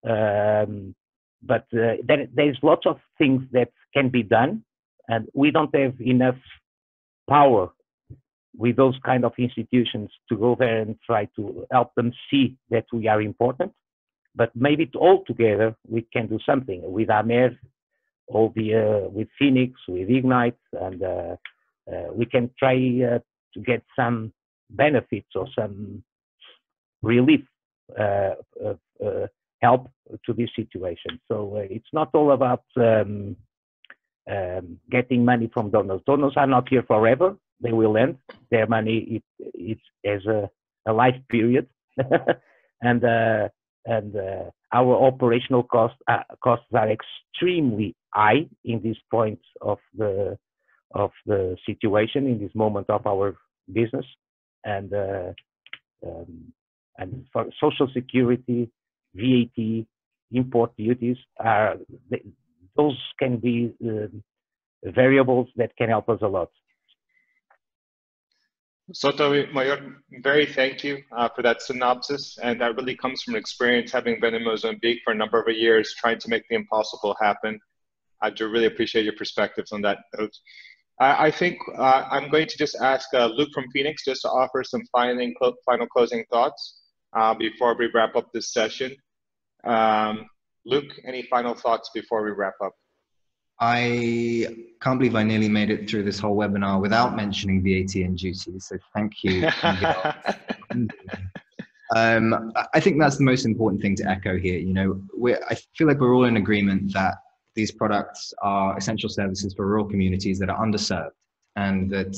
But there's lots of things that can be done, and we don't have enough power with those kind of institutions to go there and try to help them see that we are important. But maybe all together we can do something with AMER, with Phoenix, with Ignite, and we can try to get some benefits or some relief help to this situation. So it's not all about getting money from donors. Donors are not here forever. They will end. Their money it's as a life period, and our operational costs are extremely high in this point of the situation, in this moment of our business, and for social security, VAT, import duties those can be variables that can help us a lot. Sotomayor, very thank you for that synopsis, and that really comes from experience having been in Mozambique for a number of years trying to make the impossible happen. I do really appreciate your perspectives on that note. I think I'm going to just ask Luke from Phoenix just to offer some final closing thoughts before we wrap up this session. Luke, any final thoughts before we wrap up? I can't believe I nearly made it through this whole webinar without mentioning VAT and duties, so thank you. I think that's the most important thing to echo here. You know, I feel like we're all in agreement that these products are essential services for rural communities that are underserved and that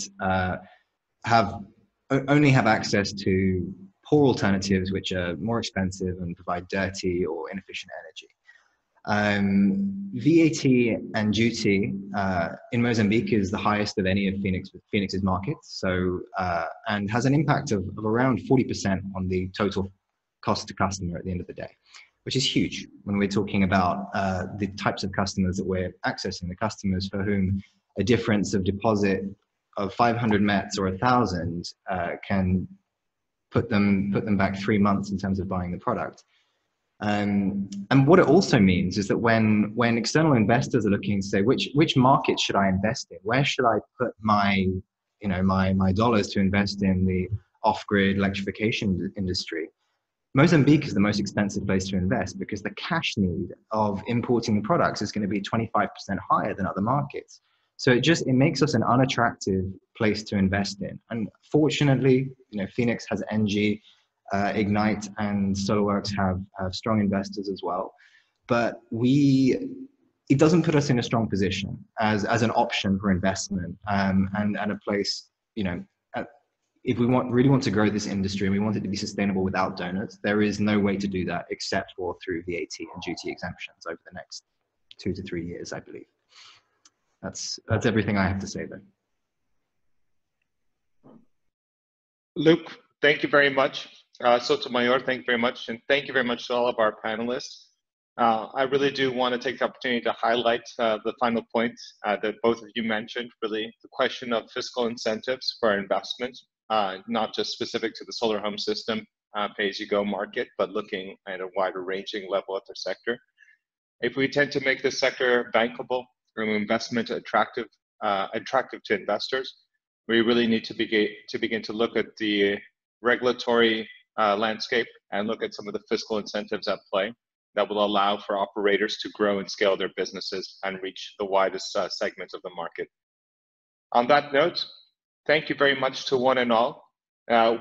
only have access to poor alternatives which are more expensive and provide dirty or inefficient energy. VAT and duty in Mozambique is the highest of any of Phoenix's markets, so and has an impact of around 40% on the total cost to customer at the end of the day, which is huge when we're talking about the types of customers that we're accessing, the customers for whom a difference of deposit of 500 mets or 1,000 can put them back 3 months in terms of buying the product. And what it also means is that when external investors are looking to say which market should I invest in, where should I put my dollars to invest in the off-grid electrification industry, Mozambique is the most expensive place to invest because the cash need of importing the products is going to be 25% higher than other markets. So it makes us an unattractive place to invest in. And fortunately, Phoenix has ENGIE, Ignite and SolarWorks have strong investors as well. But it doesn't put us in a strong position as an option for investment and a place, if we really want to grow this industry and we want it to be sustainable without donors, there is no way to do that except for through VAT and duty exemptions over the next 2 to 3 years, I believe. That's everything I have to say then. Luke, thank you very much. Sotomayor, thank you very much. And thank you very much to all of our panelists. I really do want to take the opportunity to highlight the final points that both of you mentioned, really the question of fiscal incentives for investment, not just specific to the solar home system pay-as-you-go market, but looking at a wider ranging level at the sector. If we tend to make this sector bankable or investment attractive to investors, we really need to begin to look at the regulatory landscape and look at some of the fiscal incentives at play that will allow for operators to grow and scale their businesses and reach the widest segments of the market. On that note, thank you very much to one and all.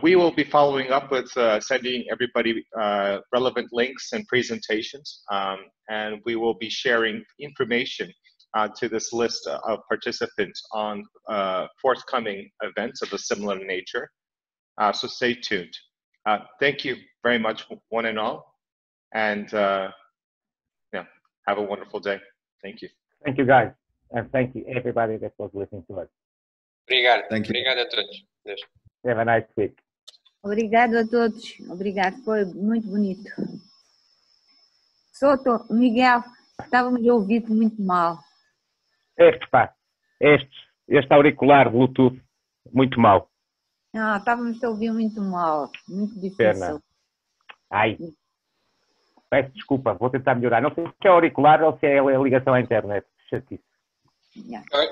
We will be following up with sending everybody relevant links and presentations, and we will be sharing information to this list of participants on forthcoming events of a similar nature. So stay tuned. Thank you very much, one and all, and have a wonderful day. Thank you. Thank you, guys, and thank you everybody that was listening to us. Obrigado. Thank you. Obrigado a todos. Deus. Have a nice week. Obrigado a todos. Obrigado. Foi muito bonito. Soto, Miguel, Estávamos a ouvir-te muito mal. Este auricular Bluetooth, muito mau. Estávamos a ouvir muito mal, muito difícil. Pena. Ai, peço desculpa, vou tentar melhorar. Não sei se é auricular ou se é a ligação à internet. Chatice.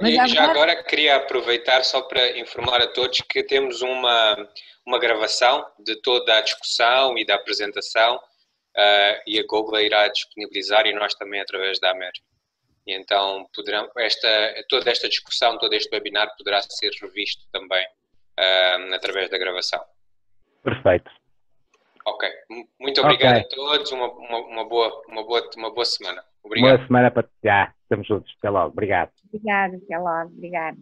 Mas agora queria aproveitar só para informar a todos que temos uma gravação de toda a discussão e da apresentação e a GOGLA irá disponibilizar e nós também através da AMER. E então toda esta discussão, todo este webinar poderá ser revisto também através da gravação. Perfeito. Ok. Muito obrigado a todos. Uma boa semana. Obrigado. Boa semana para já. Estamos juntos. Até logo. Obrigado. Obrigada, até logo. Obrigado.